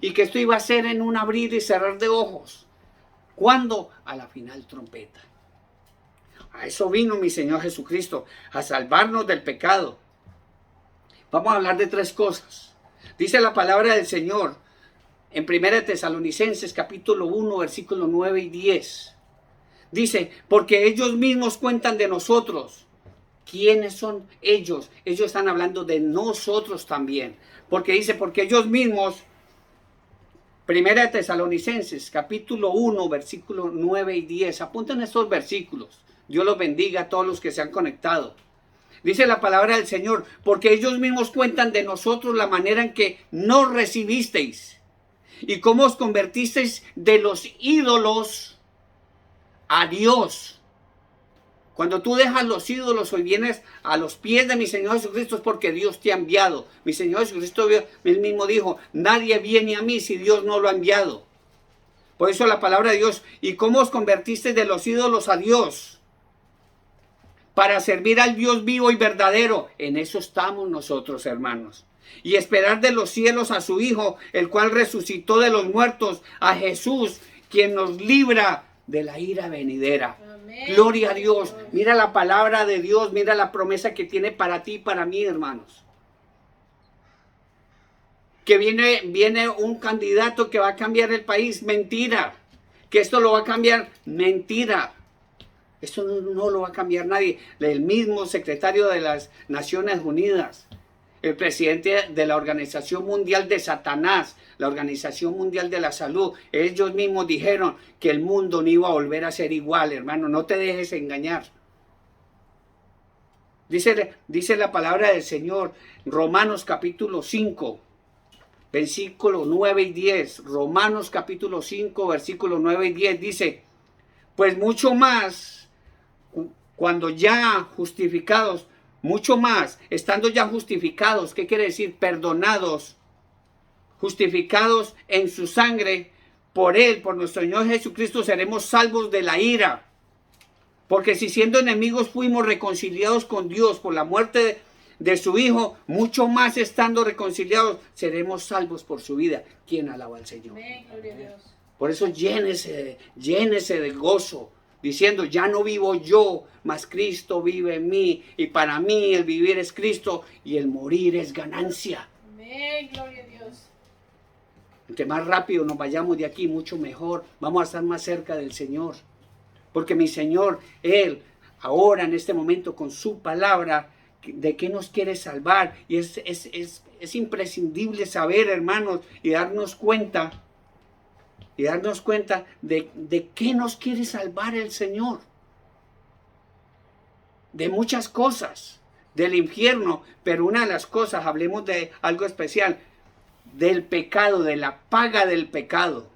Y que esto iba a ser en un abrir y cerrar de ojos. ¿Cuándo? A la final trompeta. A eso vino mi Señor Jesucristo, a salvarnos del pecado. Vamos a hablar de tres cosas. Dice la palabra del Señor en 1 Tesalonicenses capítulo 1, versículos 9 y 10. Dice: porque ellos mismos cuentan de nosotros. ¿Quiénes son ellos? Ellos están hablando de nosotros también. Porque dice: porque ellos mismos, 1 Tesalonicenses capítulo 1, versículos 9 y 10. Apunten estos versículos. Dios los bendiga a todos los que se han conectado. Dice la palabra del Señor, porque ellos mismos cuentan de nosotros la manera en que nos recibisteis y cómo os convertisteis de los ídolos a Dios. Cuando tú dejas los ídolos y vienes a los pies de mi Señor Jesucristo es porque Dios te ha enviado. Mi Señor Jesucristo, él mismo dijo, nadie viene a mí si Dios no lo ha enviado. Por eso la palabra de Dios, ¿y cómo os convertisteis de los ídolos a Dios? Para servir al Dios vivo y verdadero. En eso estamos nosotros, hermanos. Y esperar de los cielos a su Hijo, el cual resucitó de los muertos, a Jesús, quien nos libra de la ira venidera. Amén. Gloria a Dios. Mira la palabra de Dios, mira la promesa que tiene para ti y para mí, hermanos. Que viene un candidato que va a cambiar el país. Mentira. Que esto lo va a cambiar. Mentira. Esto no lo va a cambiar nadie. El mismo secretario de las Naciones Unidas, el presidente de la Organización Mundial de Satanás, la Organización Mundial de la Salud, ellos mismos dijeron que el mundo no iba a volver a ser igual, hermano. No te dejes engañar. Dice la palabra del Señor, Romanos capítulo 5, versículo 9 y 10. Romanos capítulo 5, versículo 9 y 10 dice, pues mucho más, cuando ya justificados, mucho más, estando ya justificados, ¿qué quiere decir? Perdonados, justificados en su sangre, por Él, por nuestro Señor Jesucristo, seremos salvos de la ira. Porque si siendo enemigos fuimos reconciliados con Dios por la muerte de su Hijo, mucho más estando reconciliados, seremos salvos por su vida. ¿Quién alaba al Señor? Amén, gloria a Dios. Por eso llénese de gozo, diciendo, ya no vivo yo, mas Cristo vive en mí, y para mí el vivir es Cristo y el morir es ganancia. Amén, gloria a Dios. Entre más rápido nos vayamos de aquí, mucho mejor. Vamos a estar más cerca del Señor. Porque mi Señor, Él, ahora en este momento con su palabra, ¿de qué nos quiere salvar? Y es imprescindible saber, hermanos, y darnos cuenta de qué nos quiere salvar el Señor. De muchas cosas, del infierno, pero una de las cosas, hablemos de algo especial, del pecado, de la paga del pecado.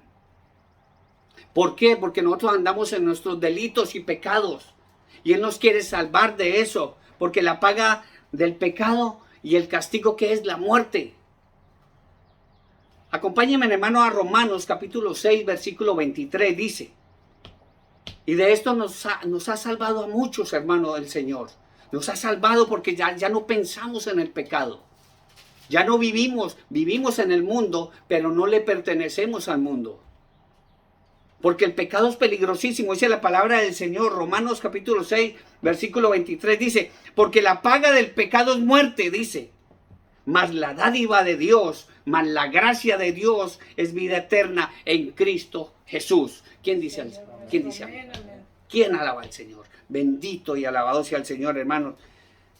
¿Por qué? Porque nosotros andamos en nuestros delitos y pecados, y Él nos quiere salvar de eso, porque la paga del pecado y el castigo que es la muerte. Acompáñenme, hermano, a Romanos capítulo 6, versículo 23, dice, y de esto nos ha salvado a muchos, hermano, el Señor. Nos ha salvado porque ya no pensamos en el pecado. Ya no vivimos en el mundo, pero no le pertenecemos al mundo. Porque el pecado es peligrosísimo, dice la palabra del Señor. Romanos capítulo 6, versículo 23 dice, porque la paga del pecado es muerte, dice, mas la dádiva de Dios, mas la gracia de Dios es vida eterna en Cristo Jesús. ¿Quién dice amén? ¿Quién dice amén? ¿Quién alaba al Señor? Bendito y alabado sea el Señor, hermanos.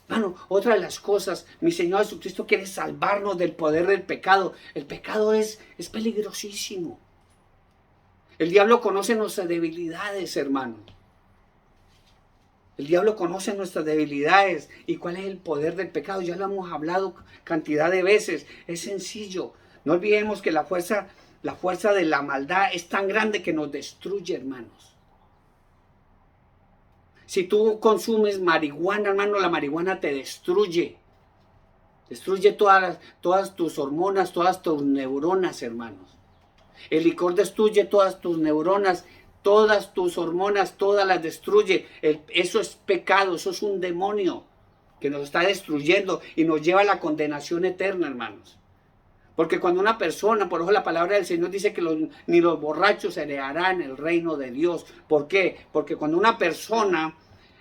Hermano, otra de las cosas, mi Señor Jesucristo quiere salvarnos del poder del pecado. El pecado es peligrosísimo. El diablo conoce nuestras debilidades, hermano. El diablo conoce nuestras debilidades. ¿Y cuál es el poder del pecado? Ya lo hemos hablado cantidad de veces. Es sencillo. No olvidemos que la fuerza de la maldad es tan grande que nos destruye, hermanos. Si tú consumes marihuana, hermano, la marihuana te destruye. Destruye todas tus hormonas, todas tus neuronas, hermanos. El licor destruye todas tus neuronas, todas tus hormonas, todas las destruye. Eso es pecado, eso es un demonio que nos está destruyendo y nos lleva a la condenación eterna, hermanos. Porque cuando una persona, por eso la palabra del Señor dice que ni los borrachos heredarán el reino de Dios. ¿Por qué? Porque cuando una persona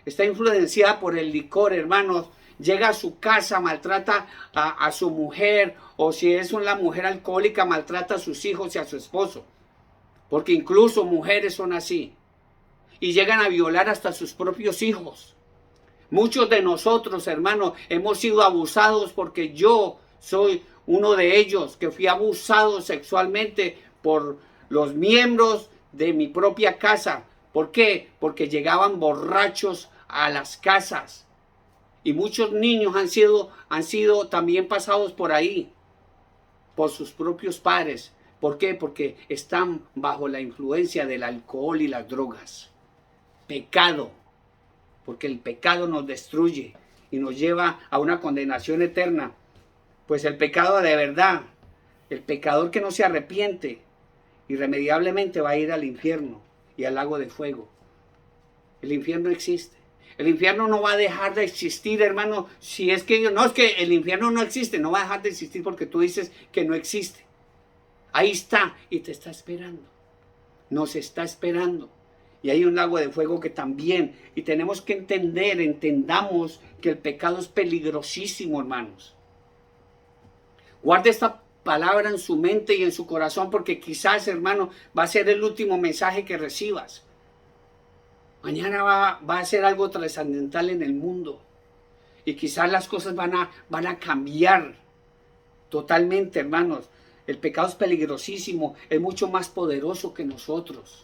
está influenciada por el licor, hermanos, llega a su casa, maltrata a su mujer, o si es una mujer alcohólica, maltrata a sus hijos y a su esposo. Porque incluso mujeres son así. Y llegan a violar hasta sus propios hijos. Muchos de nosotros, hermanos, hemos sido abusados porque yo soy uno de ellos que fui abusado sexualmente por los miembros de mi propia casa. ¿Por qué? Porque llegaban borrachos a las casas Y muchos niños han sido también pasados por ahí, por sus propios padres. ¿Por qué? Porque están bajo la influencia del alcohol y las drogas. Pecado, porque el pecado nos destruye y nos lleva a una condenación eterna. Pues el pecado de verdad, el pecador que no se arrepiente, irremediablemente va a ir al infierno y al lago de fuego. El infierno existe. El infierno no va a dejar de existir, hermano. Si es que no, es que el infierno no existe, no va a dejar de existir porque tú dices que no existe. Ahí está y te está esperando. Nos está esperando. Y hay un lago de fuego que también, y tenemos que entendamos que el pecado es peligrosísimo, hermanos. Guarde esta palabra en su mente y en su corazón, porque quizás, hermano, va a ser el último mensaje que recibas. Mañana va a ser algo trascendental en el mundo. Y quizás las cosas van a cambiar totalmente, hermanos. El pecado es peligrosísimo, es mucho más poderoso que nosotros.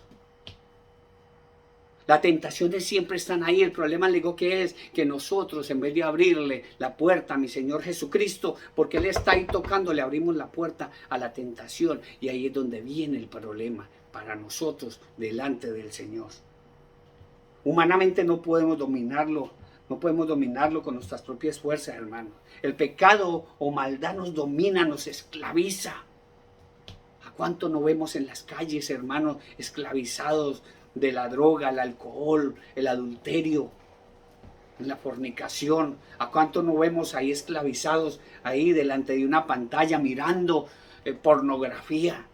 Las tentaciones siempre están ahí. El problema, le digo, que es que nosotros, en vez de abrirle la puerta a mi Señor Jesucristo, porque Él está ahí tocando, le abrimos la puerta a la tentación. Y ahí es donde viene el problema para nosotros delante del Señor. Humanamente no podemos dominarlo. No podemos dominarlo con nuestras propias fuerzas, hermano. El pecado o maldad nos domina, nos esclaviza. ¿A cuánto no vemos en las calles, hermanos, esclavizados de la droga, el alcohol, el adulterio, en la fornicación? ¿A cuánto no vemos ahí esclavizados, ahí delante de una pantalla mirando pornografía?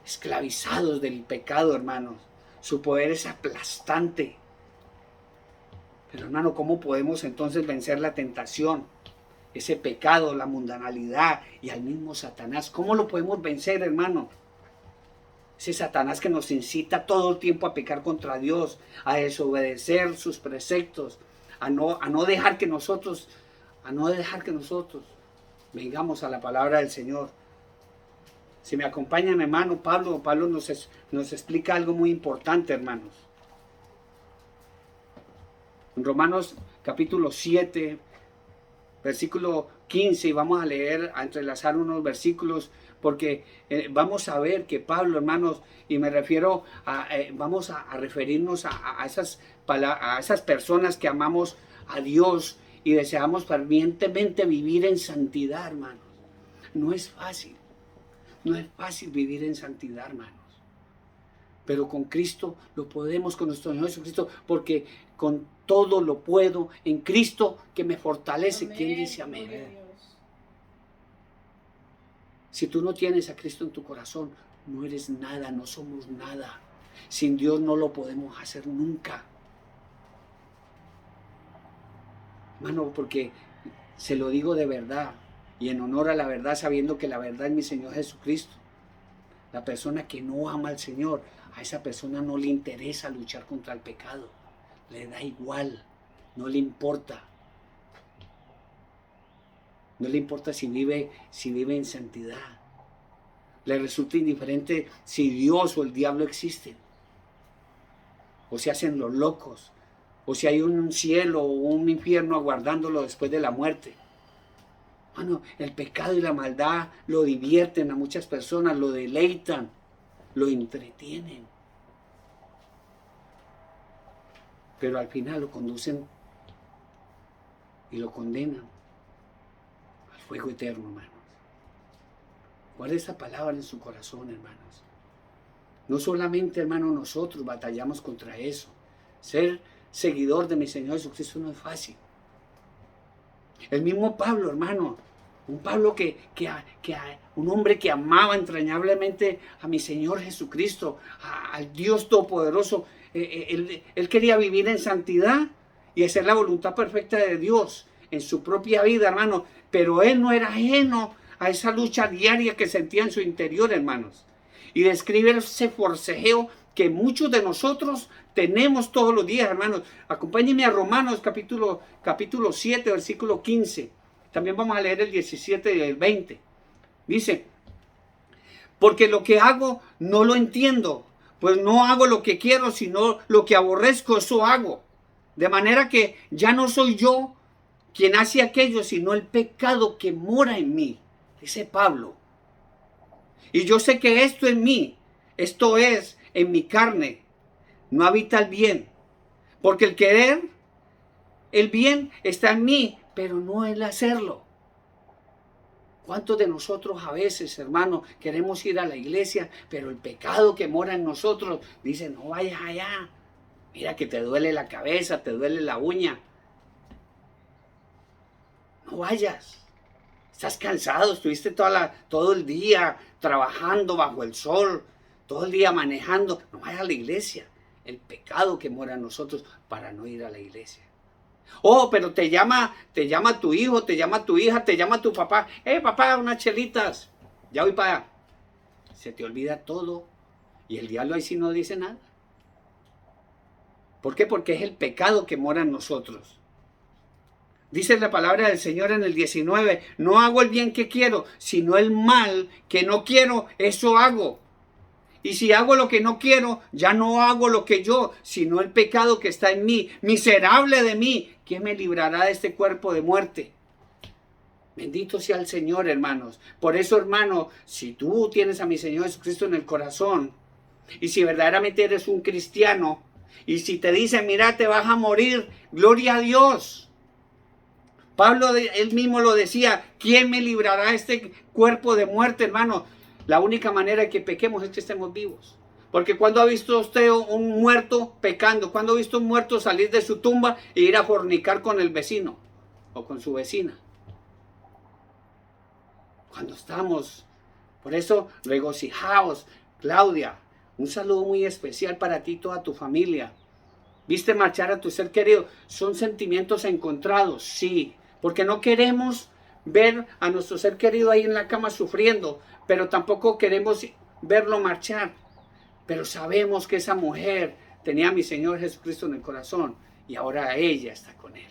Esclavizados del pecado, hermanos. Su poder es aplastante. Pero, hermano, ¿cómo podemos entonces vencer la tentación? Ese pecado, la mundanalidad y al mismo Satanás. ¿Cómo lo podemos vencer, hermano? Ese Satanás que nos incita todo el tiempo a pecar contra Dios, a desobedecer sus preceptos, a no dejar que nosotros vengamos a la palabra del Señor. Si me acompañan, hermano, Pablo nos explica algo muy importante, hermanos. En Romanos capítulo 7, versículo 15, y vamos a leer, a entrelazar unos versículos, porque vamos a ver que Pablo, hermanos, y me refiero vamos a referirnos a esas personas que amamos a Dios y deseamos fervientemente vivir en santidad, hermanos. No es fácil vivir en santidad, hermanos. Pero con Cristo lo podemos, con nuestro Señor Jesucristo, porque con todo lo puedo en Cristo que me fortalece. Amén. ¿Quién dice amén? Si tú no tienes a Cristo en tu corazón, no eres nada, no somos nada. Sin Dios no lo podemos hacer nunca. Hermano, porque se lo digo de verdad y en honor a la verdad, sabiendo que la verdad es mi Señor Jesucristo. La persona que no ama al Señor, a esa persona no le interesa luchar contra el pecado. Le da igual, no le importa. No le importa si vive en santidad. Le resulta indiferente si Dios o el diablo existen. O se hacen los locos. O si hay un cielo o un infierno aguardándolo después de la muerte. Bueno, el pecado y la maldad lo divierten a muchas personas, lo deleitan, lo entretienen. Pero al final lo conducen y lo condenan al fuego eterno, hermanos. Guarde esa palabra en su corazón, hermanos. No solamente, hermanos, nosotros batallamos contra eso. Ser seguidor de mi Señor Jesucristo no es fácil. El mismo Pablo, hermano, un Pablo un hombre que amaba entrañablemente a mi Señor Jesucristo, al Dios Todopoderoso. Él quería vivir en santidad y hacer la voluntad perfecta de Dios en su propia vida, hermano. Pero él no era ajeno a esa lucha diaria que sentía en su interior, hermanos. Y describe ese forcejeo que muchos de nosotros tenemos todos los días, hermanos. Acompáñenme a Romanos capítulo 7, versículo 15. También vamos a leer el 17 y el 20. Dice: porque lo que hago no lo entiendo, pues no hago lo que quiero, sino lo que aborrezco, eso hago. De manera que ya no soy yo quien hace aquello, sino el pecado que mora en mí, dice Pablo. Y yo sé que esto en mí, esto es en mi carne, no habita el bien. Porque el querer, el bien está en mí, pero no el hacerlo. ¿Cuántos de nosotros a veces, hermano, queremos ir a la iglesia, pero el pecado que mora en nosotros dice, no vayas allá? Mira que te duele la cabeza, te duele la uña. No vayas. Estás cansado, estuviste todo el día trabajando bajo el sol, todo el día manejando. No vayas a la iglesia. El pecado que mora en nosotros para no ir a la iglesia. Oh, pero te llama tu hijo, te llama tu hija, te llama tu papá. Papá, unas chelitas. Ya voy para allá. Se te olvida todo. Y el diablo ahí sí no dice nada. ¿Por qué? Porque es el pecado que mora en nosotros. Dice la palabra del Señor en el 19, no hago el bien que quiero, sino el mal que no quiero, eso hago. Y si hago lo que no quiero, ya no hago lo que yo, sino el pecado que está en mí. Miserable de mí, ¿quién me librará de este cuerpo de muerte? Bendito sea el Señor, hermanos. Por eso, hermano, si tú tienes a mi Señor Jesucristo en el corazón, y si verdaderamente eres un cristiano, y si te dicen, mira, te vas a morir, gloria a Dios. Pablo, él mismo lo decía, ¿quién me librará de este cuerpo de muerte, hermano? La única manera de que pequemos es que estemos vivos. Porque cuando ha visto usted un muerto pecando, cuando ha visto un muerto salir de su tumba e ir a fornicar con el vecino o con su vecina. Cuando estamos, por eso regocijaos, Claudia, un saludo muy especial para ti y toda tu familia. ¿Viste marchar a tu ser querido? Son sentimientos encontrados, sí, porque no queremos ver a nuestro ser querido ahí en la cama sufriendo, pero tampoco queremos verlo marchar. Pero sabemos que esa mujer tenía a mi Señor Jesucristo en el corazón y ahora ella está con Él.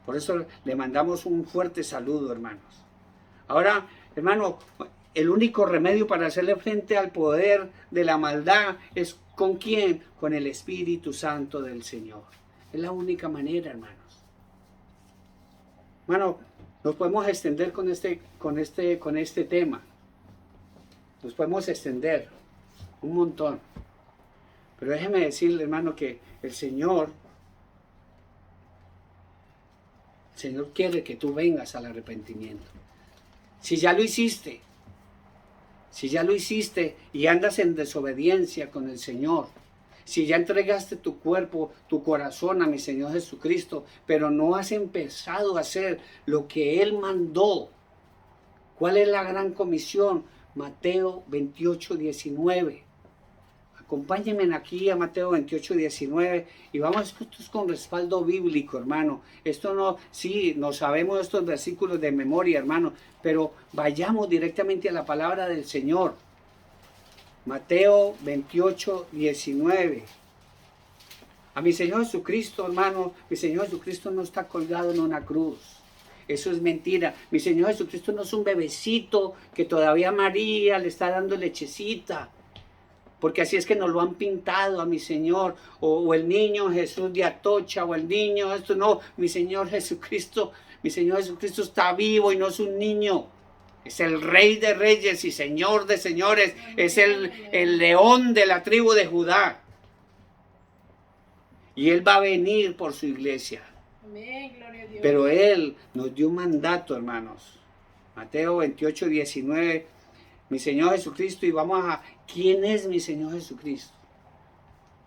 Por eso le mandamos un fuerte saludo, hermanos. Ahora, hermano, el único remedio para hacerle frente al poder de la maldad es ¿con quién? Con el Espíritu Santo del Señor. Es la única manera, hermanos. Hermano, nos podemos extender con este tema. Nos podemos extender un montón. Pero déjeme decirle, hermano, que el Señor quiere que tú vengas al arrepentimiento. Si ya lo hiciste y andas en desobediencia con el Señor, si ya entregaste tu cuerpo, tu corazón a mi Señor Jesucristo, pero no has empezado a hacer lo que Él mandó, ¿cuál es la gran comisión? Mateo 28, 19. Acompáñenme aquí a Mateo 28, 19 y vamos con respaldo bíblico, hermano. Esto no, sí, no sabemos estos versículos de memoria, hermano, pero vayamos directamente a la palabra del Señor. Mateo 28, 19. A mi Señor Jesucristo, hermano, mi Señor Jesucristo no está colgado en una cruz. Eso es mentira. Mi Señor Jesucristo no es un bebecito que todavía María le está dando lechecita. Porque así es que nos lo han pintado a mi Señor. O el niño Jesús de Atocha, o el niño, esto no. Mi Señor Jesucristo está vivo y no es un niño. Es el Rey de Reyes y Señor de Señores. Es el león de la tribu de Judá. Y Él va a venir por su iglesia. Amén, gloria a Dios. Pero Él nos dio un mandato, hermanos. Mateo 28, 19. Mi Señor Jesucristo, y vamos a... ¿Quién es mi Señor Jesucristo?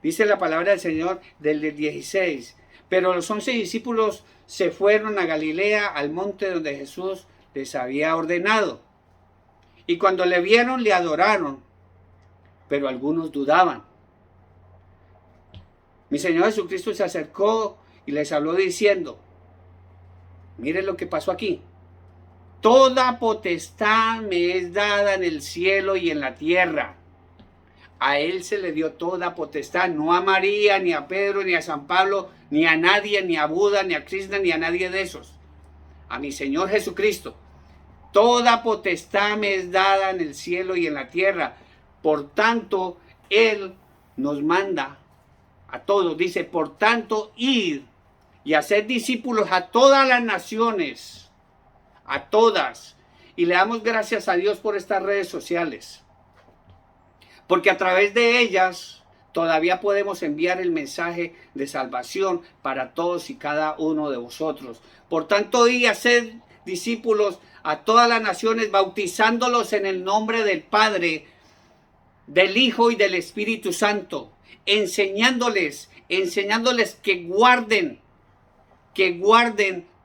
Dice la palabra del Señor del 16. Pero los 11 discípulos se fueron a Galilea, al monte donde Jesús les había ordenado. Y cuando le vieron, le adoraron. Pero algunos dudaban. Mi Señor Jesucristo se acercó y les habló diciendo, miren lo que pasó aquí. Toda potestad me es dada en el cielo y en la tierra. A Él se le dio toda potestad, no a María, ni a Pedro, ni a San Pablo, ni a nadie, ni a Buda, ni a Krishna, ni a nadie de esos. A mi Señor Jesucristo. Toda potestad me es dada en el cielo y en la tierra. Por tanto, Él nos manda a todos. Dice, por tanto, id y hacer discípulos a todas las naciones, a todas. Y le damos gracias a Dios por estas redes sociales, porque a través de ellas todavía podemos enviar el mensaje de salvación para todos y cada uno de vosotros. Por tanto, y hacer discípulos a todas las naciones, bautizándolos en el nombre del Padre, del Hijo y del Espíritu Santo, enseñándoles que guarden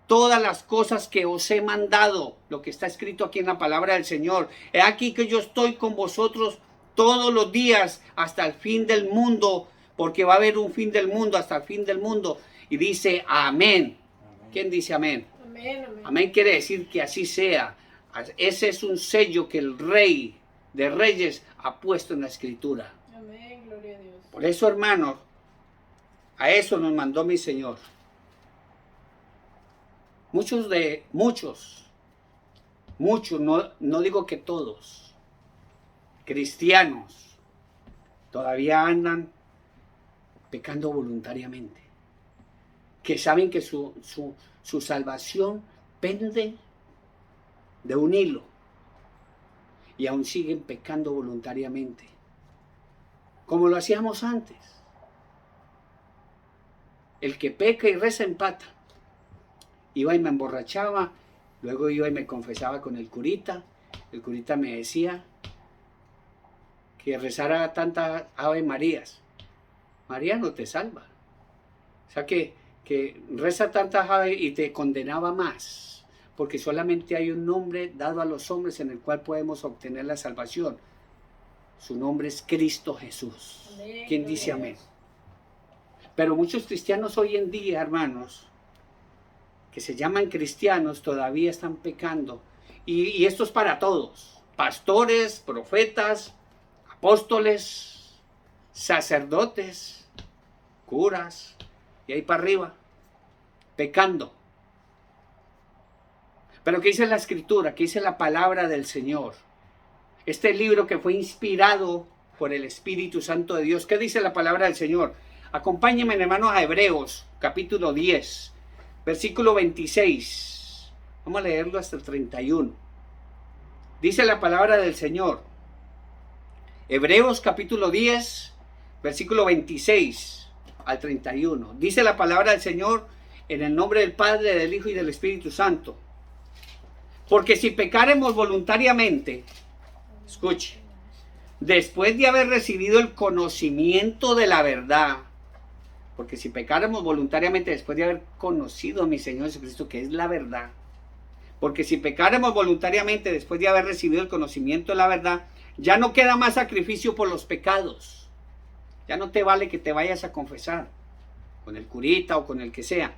todas las cosas que os he mandado, lo que está escrito aquí en la palabra del Señor. He aquí que yo estoy con vosotros todos los días hasta el fin del mundo, porque va a haber un fin del mundo, hasta el fin del mundo. Y dice amén. ¿Quién dice amén? Amén, amén. Amén quiere decir que así sea. Ese es un sello que el Rey de Reyes ha puesto en la Escritura. Amén, gloria a Dios. Por eso, hermanos, a eso nos mandó mi Señor. Muchos, no digo que todos, cristianos, todavía andan pecando voluntariamente, que saben que su salvación pende de un hilo, y aún siguen pecando voluntariamente, como lo hacíamos antes. El que peca y reza empata. Iba y me emborrachaba, luego iba y me confesaba con el curita me decía que rezara tantas Ave Marías. María no te salva. O sea que reza tantas Ave y te condenaba más, porque solamente hay un nombre dado a los hombres en el cual podemos obtener la salvación. Su nombre es Cristo Jesús. Amén, ¿Quién dice gloria a amén? Dios. Pero muchos cristianos hoy en día, hermanos, que se llaman cristianos, todavía están pecando. Y esto es para todos. Pastores, profetas, apóstoles, sacerdotes, curas, y ahí para arriba, pecando. Pero ¿qué dice la Escritura? ¿Qué dice la palabra del Señor? Este libro que fue inspirado por el Espíritu Santo de Dios. ¿Qué dice la palabra del Señor? Acompáñenme, hermanos, a Hebreos, capítulo 10, versículo 26. Vamos a leerlo hasta el 31. Dice la palabra del Señor. Hebreos, capítulo 10, versículo 26 al 31. Dice la palabra del Señor en el nombre del Padre, del Hijo y del Espíritu Santo. Porque si pecaremos voluntariamente, escuche, después de haber recibido el conocimiento de la verdad, porque si pecáramos voluntariamente después de haber conocido a mi Señor Jesucristo, que es la verdad, porque si pecáramos voluntariamente después de haber recibido el conocimiento de la verdad, ya no queda más sacrificio por los pecados. Ya no te vale que te vayas a confesar con el curita o con el que sea,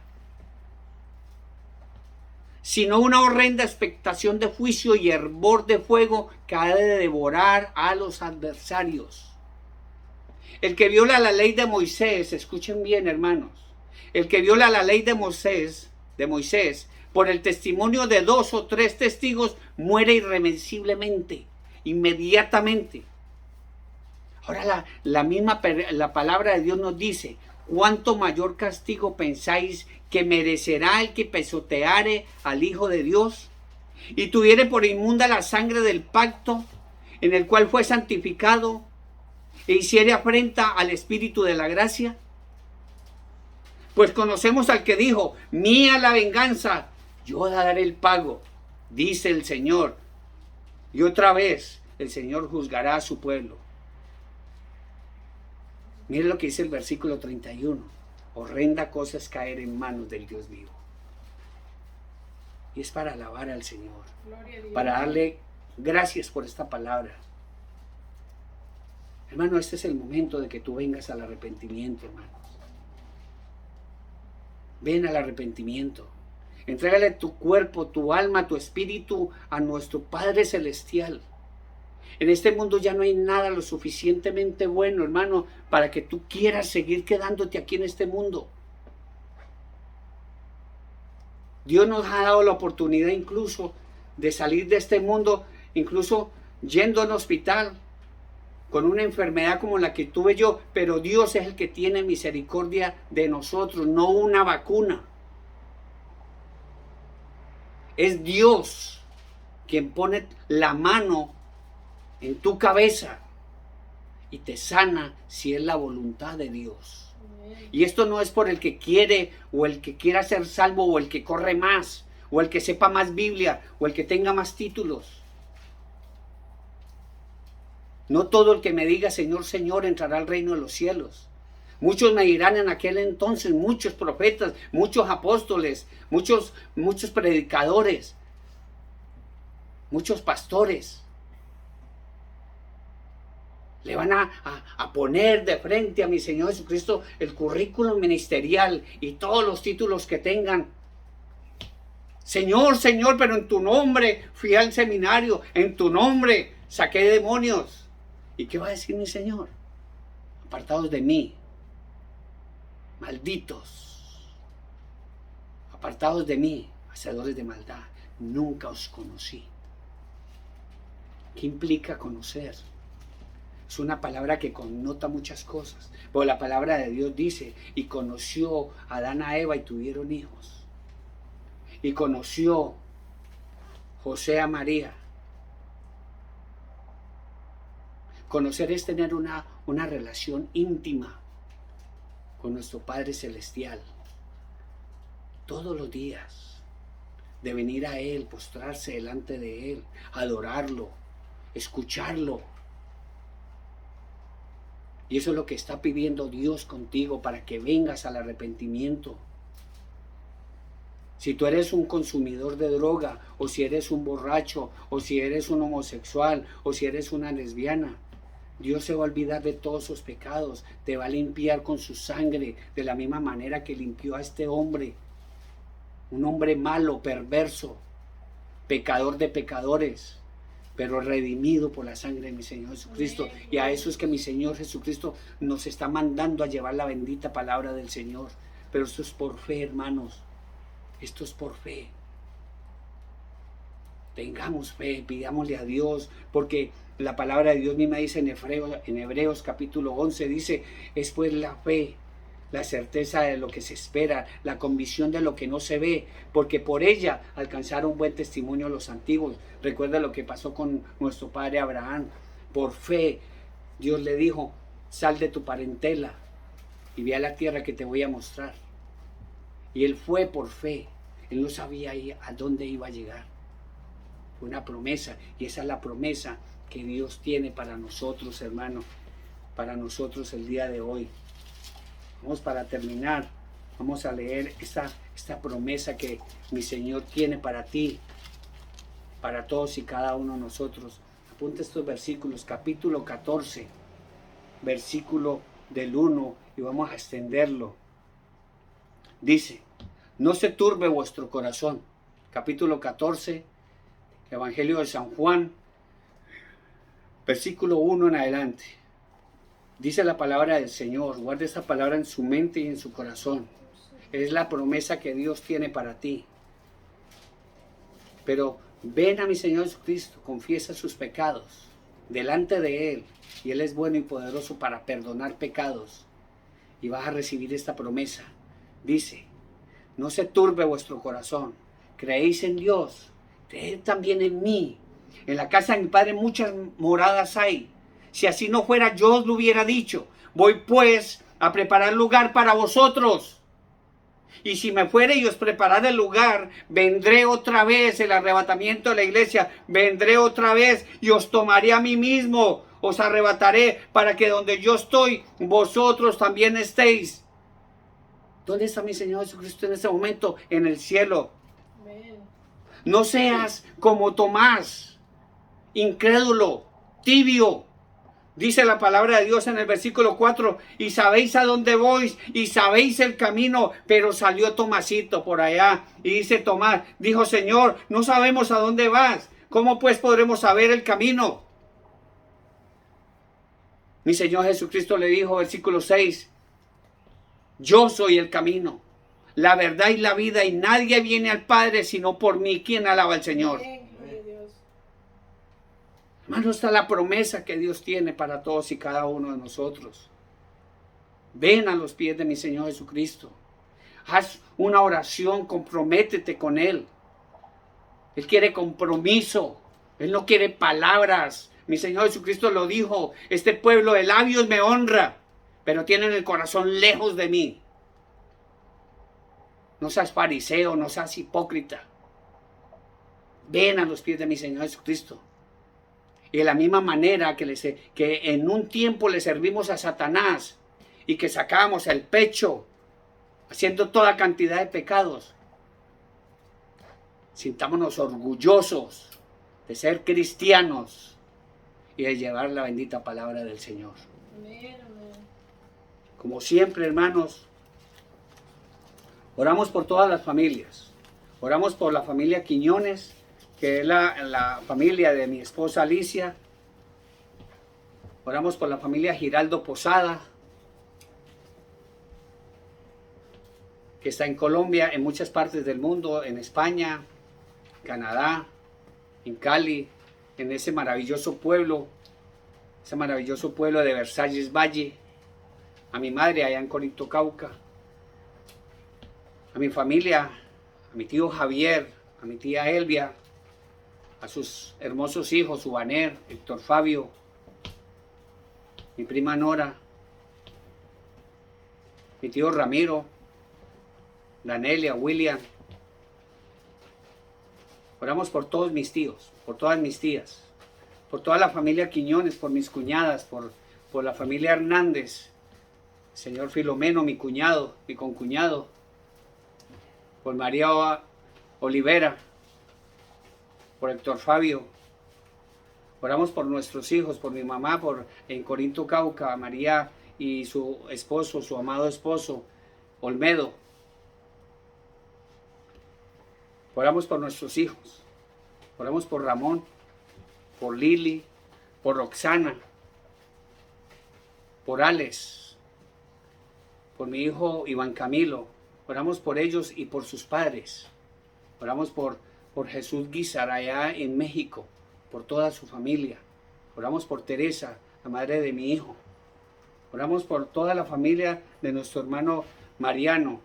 sino una horrenda expectación de juicio y hervor de fuego que ha de devorar a los adversarios. El que viola la ley de Moisés, escuchen bien, hermanos, el que viola la ley de Moisés, por el testimonio de 2 o 3 testigos, muere irremisiblemente, inmediatamente. Ahora la palabra de Dios nos dice: ¿cuánto mayor castigo pensáis que merecerá el que pisoteare al Hijo de Dios y tuviere por inmunda la sangre del pacto en el cual fue santificado e hiciere afrenta al Espíritu de la gracia? Pues conocemos al que dijo: mía la venganza, yo daré el pago, dice el Señor. Y otra vez el Señor juzgará a su pueblo. Mire lo que dice el versículo 31. Horrenda cosa es caer en manos del Dios vivo. Y es para alabar al Señor, Gloria a Dios. para darle gracias por esta palabra. Hermano, este es el momento de que tú vengas al arrepentimiento, hermanos. Ven al arrepentimiento. Entrégale tu cuerpo, tu alma, tu espíritu a nuestro Padre Celestial. En este mundo ya no hay nada lo suficientemente bueno, hermano, para que tú quieras seguir quedándote aquí en este mundo. Dios nos ha dado la oportunidad incluso de salir de este mundo, incluso yendo al hospital, con una enfermedad como la que tuve yo, pero Dios es el que tiene misericordia de nosotros, no una vacuna. Es Dios quien pone la mano en tu cabeza y te sana si es la voluntad de Dios. Y esto no es por el que quiere o el que quiera ser salvo o el que corre más o el que sepa más Biblia o el que tenga más títulos. No todo el que me diga Señor, Señor entrará al reino de los cielos. Muchos me dirán en aquel entonces, muchos profetas, muchos apóstoles, muchos predicadores, muchos pastores. Le van a poner de frente a mi Señor Jesucristo el currículum ministerial y todos los títulos que tengan. Señor, Señor, pero en tu nombre fui al seminario, en tu nombre saqué demonios. ¿Y qué va a decir mi Señor? Apartados de mí, malditos, apartados de mí, hacedores de maldad, nunca os conocí. ¿Qué implica conocer? Es una palabra que connota muchas cosas, pero la palabra de Dios dice, y conoció Adán a Eva y tuvieron hijos, y conoció José a María. Conocer es tener una relación íntima con nuestro Padre Celestial. Todos los días. De venir a Él, postrarse delante de Él, adorarlo, escucharlo. Y eso es lo que está pidiendo Dios contigo para que vengas al arrepentimiento. Si tú eres un consumidor de droga, o si eres un borracho, o si eres un homosexual, o si eres una lesbiana, Dios se va a olvidar de todos sus pecados, te va a limpiar con su sangre, de la misma manera que limpió a este hombre, un hombre malo, perverso, pecador de pecadores, pero redimido por la sangre de mi Señor Jesucristo. Y a eso es que mi Señor Jesucristo nos está mandando a llevar la bendita palabra del Señor. Pero esto es por fe, hermanos, esto es por fe. Tengamos fe, pidámosle a Dios, porque la palabra de Dios misma dice en Hebreos capítulo 11, dice, es pues la fe, la certeza de lo que se espera, la convicción de lo que no se ve, porque por ella alcanzaron buen testimonio los antiguos. Recuerda lo que pasó con nuestro padre Abraham. Por fe, Dios le dijo, sal de tu parentela y ve a la tierra que te voy a mostrar. Y él fue por fe, él no sabía a dónde iba a llegar. Fue una promesa, y esa es la promesa que Dios tiene para nosotros, hermanos, para nosotros el día de hoy. Vamos, para terminar, vamos a leer esta promesa que mi Señor tiene para ti, para todos y cada uno de nosotros. Apunta estos versículos, capítulo 14, versículo del 1, y vamos a extenderlo. Dice, no se turbe vuestro corazón. Capítulo 14, Evangelio de San Juan, versículo 1 en adelante. Dice la palabra del Señor, guarda esta palabra en su mente y en su corazón. Es la promesa que Dios tiene para ti. Pero ven a mi Señor Jesucristo, confiesa sus pecados delante de Él, y Él es bueno y poderoso para perdonar pecados, y vas a recibir esta promesa. Dice, no se turbe vuestro corazón, creéis en Dios, creed también en mí. En la casa de mi Padre muchas moradas hay. Si así no fuera, yo os lo hubiera dicho. Voy pues a preparar lugar para vosotros. Y si me fuere y os preparare el lugar, vendré otra vez, el arrebatamiento de la iglesia, vendré otra vez y os tomaré a mí mismo, os arrebataré para que donde yo estoy, vosotros también estéis. ¿Dónde está mi Señor Jesucristo en este momento? En el cielo. Amén. No seas como Tomás, incrédulo, tibio. Dice la palabra de Dios en el versículo 4, y sabéis a dónde voy, y sabéis el camino, pero salió Tomasito por allá, y dice Tomás, dijo, Señor, no sabemos a dónde vas, ¿cómo pues podremos saber el camino? Mi Señor Jesucristo le dijo, versículo 6, yo soy el camino, la verdad y la vida, y nadie viene al Padre sino por mí. ¿Quién alaba al Señor? Amén, gloria a Dios. Hermano, está la promesa que Dios tiene para todos y cada uno de nosotros. Ven a los pies de mi Señor Jesucristo. Haz una oración, comprométete con Él. Él quiere compromiso. Él no quiere palabras. Mi Señor Jesucristo lo dijo. Este pueblo de labios me honra, pero tienen el corazón lejos de mí. No seas fariseo, no seas hipócrita. Ven a los pies de mi Señor Jesucristo. Y de la misma manera que en un tiempo le servimos a Satanás y que sacábamos el pecho haciendo toda cantidad de pecados, sintámonos orgullosos de ser cristianos y de llevar la bendita palabra del Señor. Amén, amén. Como siempre, hermanos, oramos por todas las familias. Oramos por la familia Quiñones, que es la familia de mi esposa Alicia. Oramos por la familia Giraldo Posada, que está en Colombia, en muchas partes del mundo, en España, Canadá, en Cali, en ese maravilloso pueblo de Versalles Valle. A mi madre allá en Corinto, Cauca. A mi familia, a mi tío Javier, a mi tía Elvia, a sus hermosos hijos, Ubaner, Héctor Fabio, mi prima Nora, mi tío Ramiro, Danelia, William. Oramos por todos mis tíos, por todas mis tías, por toda la familia Quiñones, por mis cuñadas, por la familia Hernández, señor Filomeno, mi cuñado, mi concuñado, por María Olivera, por Héctor Fabio. Oramos por nuestros hijos, por mi mamá, en Corinto, Cauca, María y su esposo, su amado esposo, Olmedo. Oramos por nuestros hijos. Oramos por Ramón, por Lili, por Roxana, por Alex, por mi hijo Iván Camilo. Oramos por ellos y por sus padres. Oramos por Jesús Guizar allá en México, por toda su familia. Oramos por Teresa, la madre de mi hijo. Oramos por toda la familia de nuestro hermano Mariano,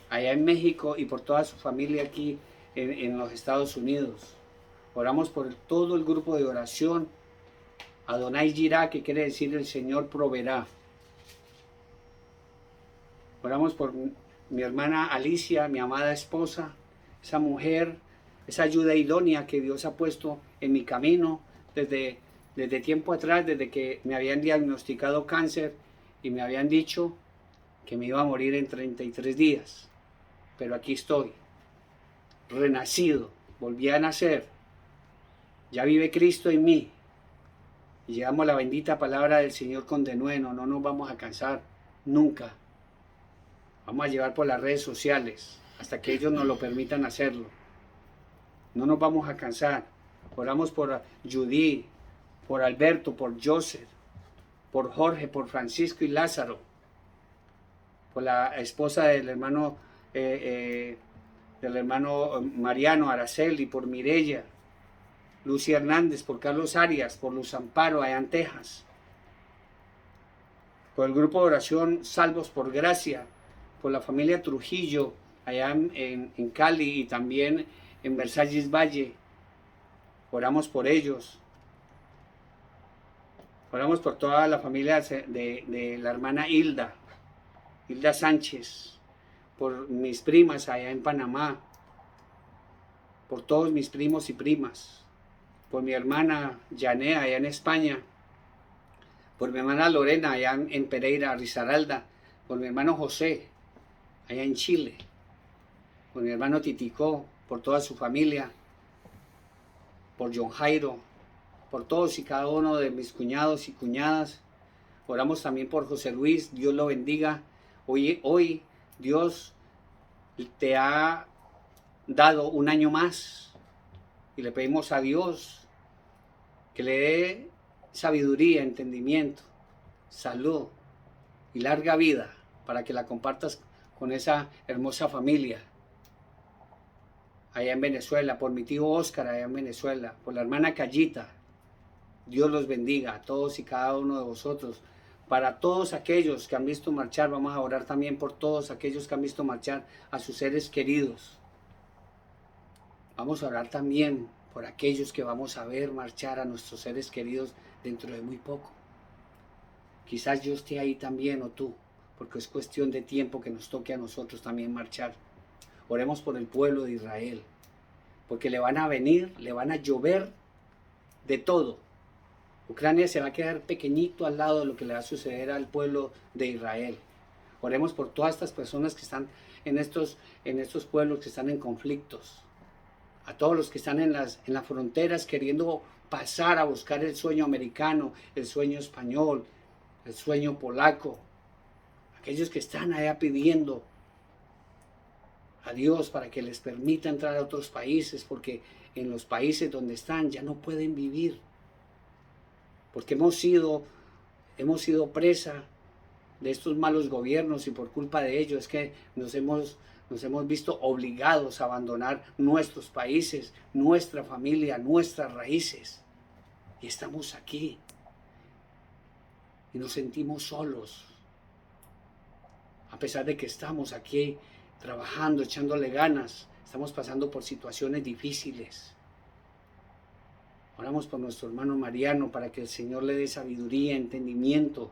allá en México, y por toda su familia aquí en los Estados Unidos. Oramos por todo el grupo de oración Adonai Jirá, que quiere decir el Señor proveerá. Oramos por mi hermana Alicia, mi amada esposa, esa mujer, esa ayuda idónea que Dios ha puesto en mi camino desde tiempo atrás, desde que me habían diagnosticado cáncer y me habían dicho que me iba a morir en 33 días. Pero aquí estoy, renacido, volví a nacer, ya vive Cristo en mí. Y llevamos la bendita palabra del Señor con denuedo, no nos vamos a cansar nunca. Vamos a llevar por las redes sociales hasta que ellos nos lo permitan hacerlo. No nos vamos a cansar. Oramos por Judy, por Alberto, por Joseph, por Jorge, por Francisco y Lázaro, por la esposa del hermano Mariano, Araceli, por Mirella, Lucia Hernández, por Carlos Arias, por Luz Amparo allá en Texas, por el grupo de oración Salvos por Gracia, por la familia Trujillo allá en Cali y también en Versalles Valle. Oramos por ellos. Oramos por toda la familia de la hermana Hilda Sánchez, por mis primas allá en Panamá, por todos mis primos y primas, por mi hermana Yanea allá en España, por mi hermana Lorena allá en Pereira, Risaralda, por mi hermano José allá en Chile, por mi hermano Titicó, por toda su familia, por John Jairo, por todos y cada uno de mis cuñados y cuñadas. Oramos también por José Luis, Dios lo bendiga. Hoy Dios te ha dado un año más y le pedimos a Dios que le dé sabiduría, entendimiento, salud y larga vida para que la compartas con esa hermosa familia allá en Venezuela, por mi tío Óscar allá en Venezuela, por la hermana Callita Dios los bendiga a todos y cada uno de vosotros. Para todos aquellos que han visto marchar, vamos a orar también por todos aquellos que han visto marchar a sus seres queridos. Vamos a orar también por aquellos que vamos a ver marchar a nuestros seres queridos dentro de muy poco. Quizás yo esté ahí también o tú, porque es cuestión de tiempo que nos toque a nosotros también marchar. Oremos por el pueblo de Israel, porque le van a venir, le van a llover de todo. Ucrania se va a quedar pequeñito al lado de lo que le va a suceder al pueblo de Israel. Oremos por todas estas personas que están en estos pueblos que están en conflictos. A todos los que están en las fronteras queriendo pasar a buscar el sueño americano, el sueño español, el sueño polaco. Aquellos que están allá pidiendo a Dios para que les permita entrar a otros países, porque en los países donde están ya no pueden vivir. Porque hemos sido presa de estos malos gobiernos y por culpa de ello es que nos hemos visto obligados a abandonar nuestros países, nuestra familia, nuestras raíces. Y estamos aquí y nos sentimos solos. A pesar de que estamos aquí trabajando, echándole ganas, estamos pasando por situaciones difíciles. Oramos por nuestro hermano Mariano para que el Señor le dé sabiduría, entendimiento,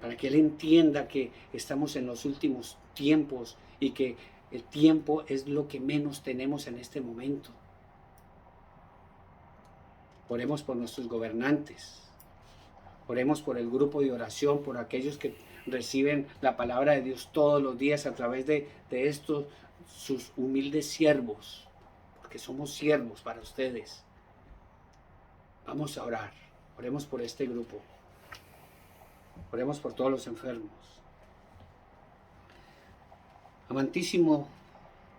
para que él entienda que estamos en los últimos tiempos y que el tiempo es lo que menos tenemos en este momento. Oremos por nuestros gobernantes, oremos por el grupo de oración, por aquellos que reciben la palabra de Dios todos los días a través de estos, sus humildes siervos, porque somos siervos para ustedes. Vamos a orar, oremos por este grupo, oremos por todos los enfermos. Amantísimo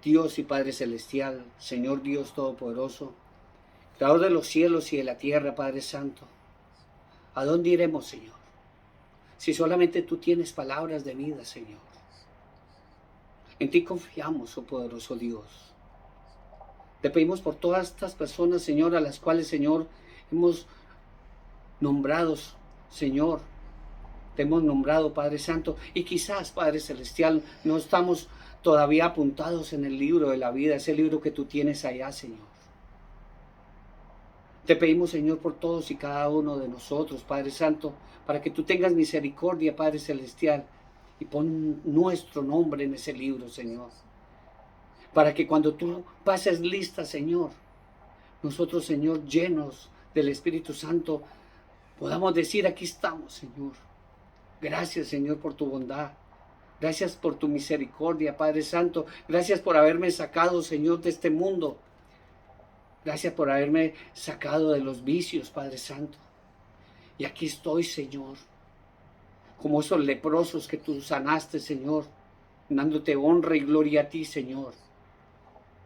Dios y Padre Celestial, Señor Dios Todopoderoso, Creador de los cielos y de la tierra, Padre Santo, ¿a dónde iremos, Señor? Si solamente tú tienes palabras de vida, Señor. En ti confiamos, oh poderoso Dios. Te pedimos por todas estas personas, Señor, a las cuales, Señor, hemos nombrado, Señor. Te hemos nombrado, Padre Santo, y quizás, Padre Celestial, no estamos todavía apuntados en el libro de la vida, ese libro que tú tienes allá, Señor. Te pedimos, Señor, por todos y cada uno de nosotros, Padre Santo, para que tú tengas misericordia, Padre Celestial, y pon nuestro nombre en ese libro, Señor. Para que cuando tú pases lista, Señor, nosotros, Señor, llenos del Espíritu Santo, podamos decir, aquí estamos, Señor. Gracias, Señor, por tu bondad. Gracias por tu misericordia, Padre Santo. Gracias por haberme sacado, Señor, de este mundo. Gracias por haberme sacado de los vicios, Padre Santo. Y aquí estoy, Señor, como esos leprosos que tú sanaste, Señor, dándote honra y gloria a ti, Señor.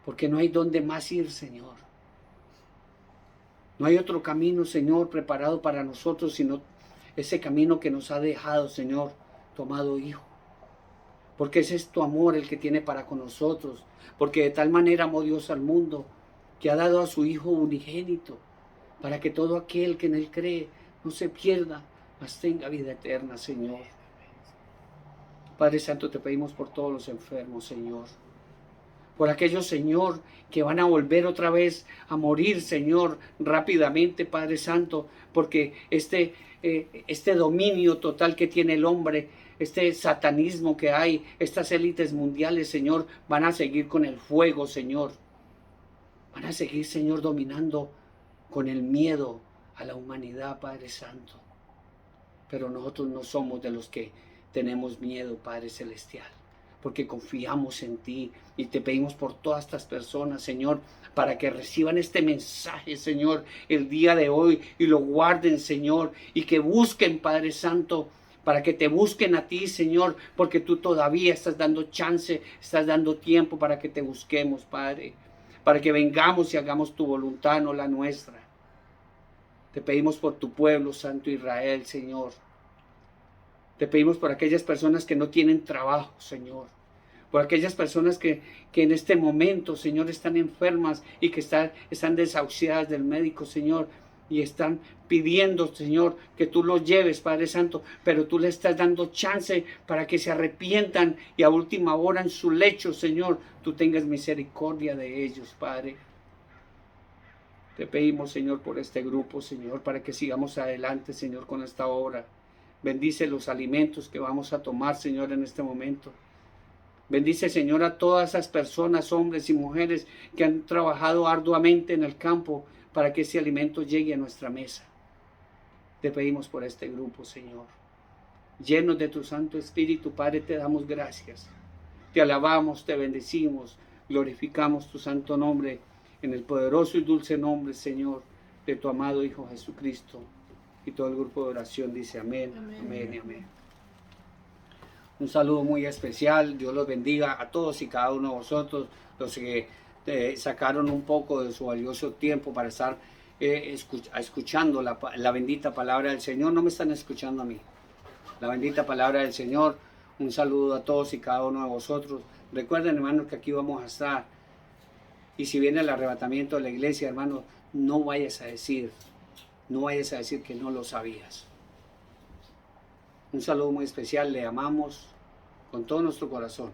Porque no hay dónde más ir, Señor. No hay otro camino, Señor, preparado para nosotros, sino ese camino que nos ha dejado, Señor, tu amado Hijo. Porque ese es tu amor el que tiene para con nosotros. Porque de tal manera amó Dios al mundo, que ha dado a su Hijo unigénito, para que todo aquel que en Él cree no se pierda, mas tenga vida eterna, Señor. Padre Santo, te pedimos por todos los enfermos, Señor. Por aquellos, Señor, que van a volver otra vez a morir, Señor, rápidamente, Padre Santo, porque este dominio total que tiene el hombre, este satanismo que hay, estas élites mundiales, Señor, van a seguir con el fuego, Señor. Van a seguir, Señor, dominando con el miedo a la humanidad, Padre Santo. Pero nosotros no somos de los que tenemos miedo, Padre Celestial, porque confiamos en ti y te pedimos por todas estas personas, Señor, para que reciban este mensaje, Señor, el día de hoy y lo guarden, Señor, y que busquen, Padre Santo, para que te busquen a ti, Señor, porque tú todavía estás dando chance, estás dando tiempo para que te busquemos, Padre, para que vengamos y hagamos tu voluntad, no la nuestra. Te pedimos por tu pueblo, Santo Israel, Señor. Te pedimos por aquellas personas que no tienen trabajo, Señor. Por aquellas personas que en este momento, Señor, están enfermas y que están desahuciadas del médico, Señor. y están pidiendo, Señor, que tú los lleves, Padre Santo, pero tú le estás dando chance para que se arrepientan y a última hora en su lecho, Señor, tú tengas misericordia de ellos, Padre. Te pedimos, Señor, por este grupo, Señor, para que sigamos adelante, Señor, con esta obra. Bendice los alimentos que vamos a tomar, Señor, en este momento. Bendice, Señor, a todas esas personas, hombres y mujeres que han trabajado arduamente en el campo para que ese alimento llegue a nuestra mesa. Te pedimos por este grupo, Señor. Llenos de tu Santo Espíritu, Padre, te damos gracias. Te alabamos, te bendecimos, glorificamos tu santo nombre en el poderoso y dulce nombre, Señor, de tu amado Hijo Jesucristo. Y todo el grupo de oración dice amén, amén y amén. Un saludo muy especial. Dios los bendiga a todos y cada uno de vosotros, los que sacaron un poco de su valioso tiempo para estar escuchando la bendita palabra del Señor. No me están escuchando a mí. La bendita palabra del Señor. Un saludo a todos y cada uno de vosotros. Recuerden, hermanos, que aquí vamos a estar. Y si viene el arrebatamiento de la iglesia, hermanos, no vayas a decir que no lo sabías. Un saludo muy especial, le amamos con todo nuestro corazón.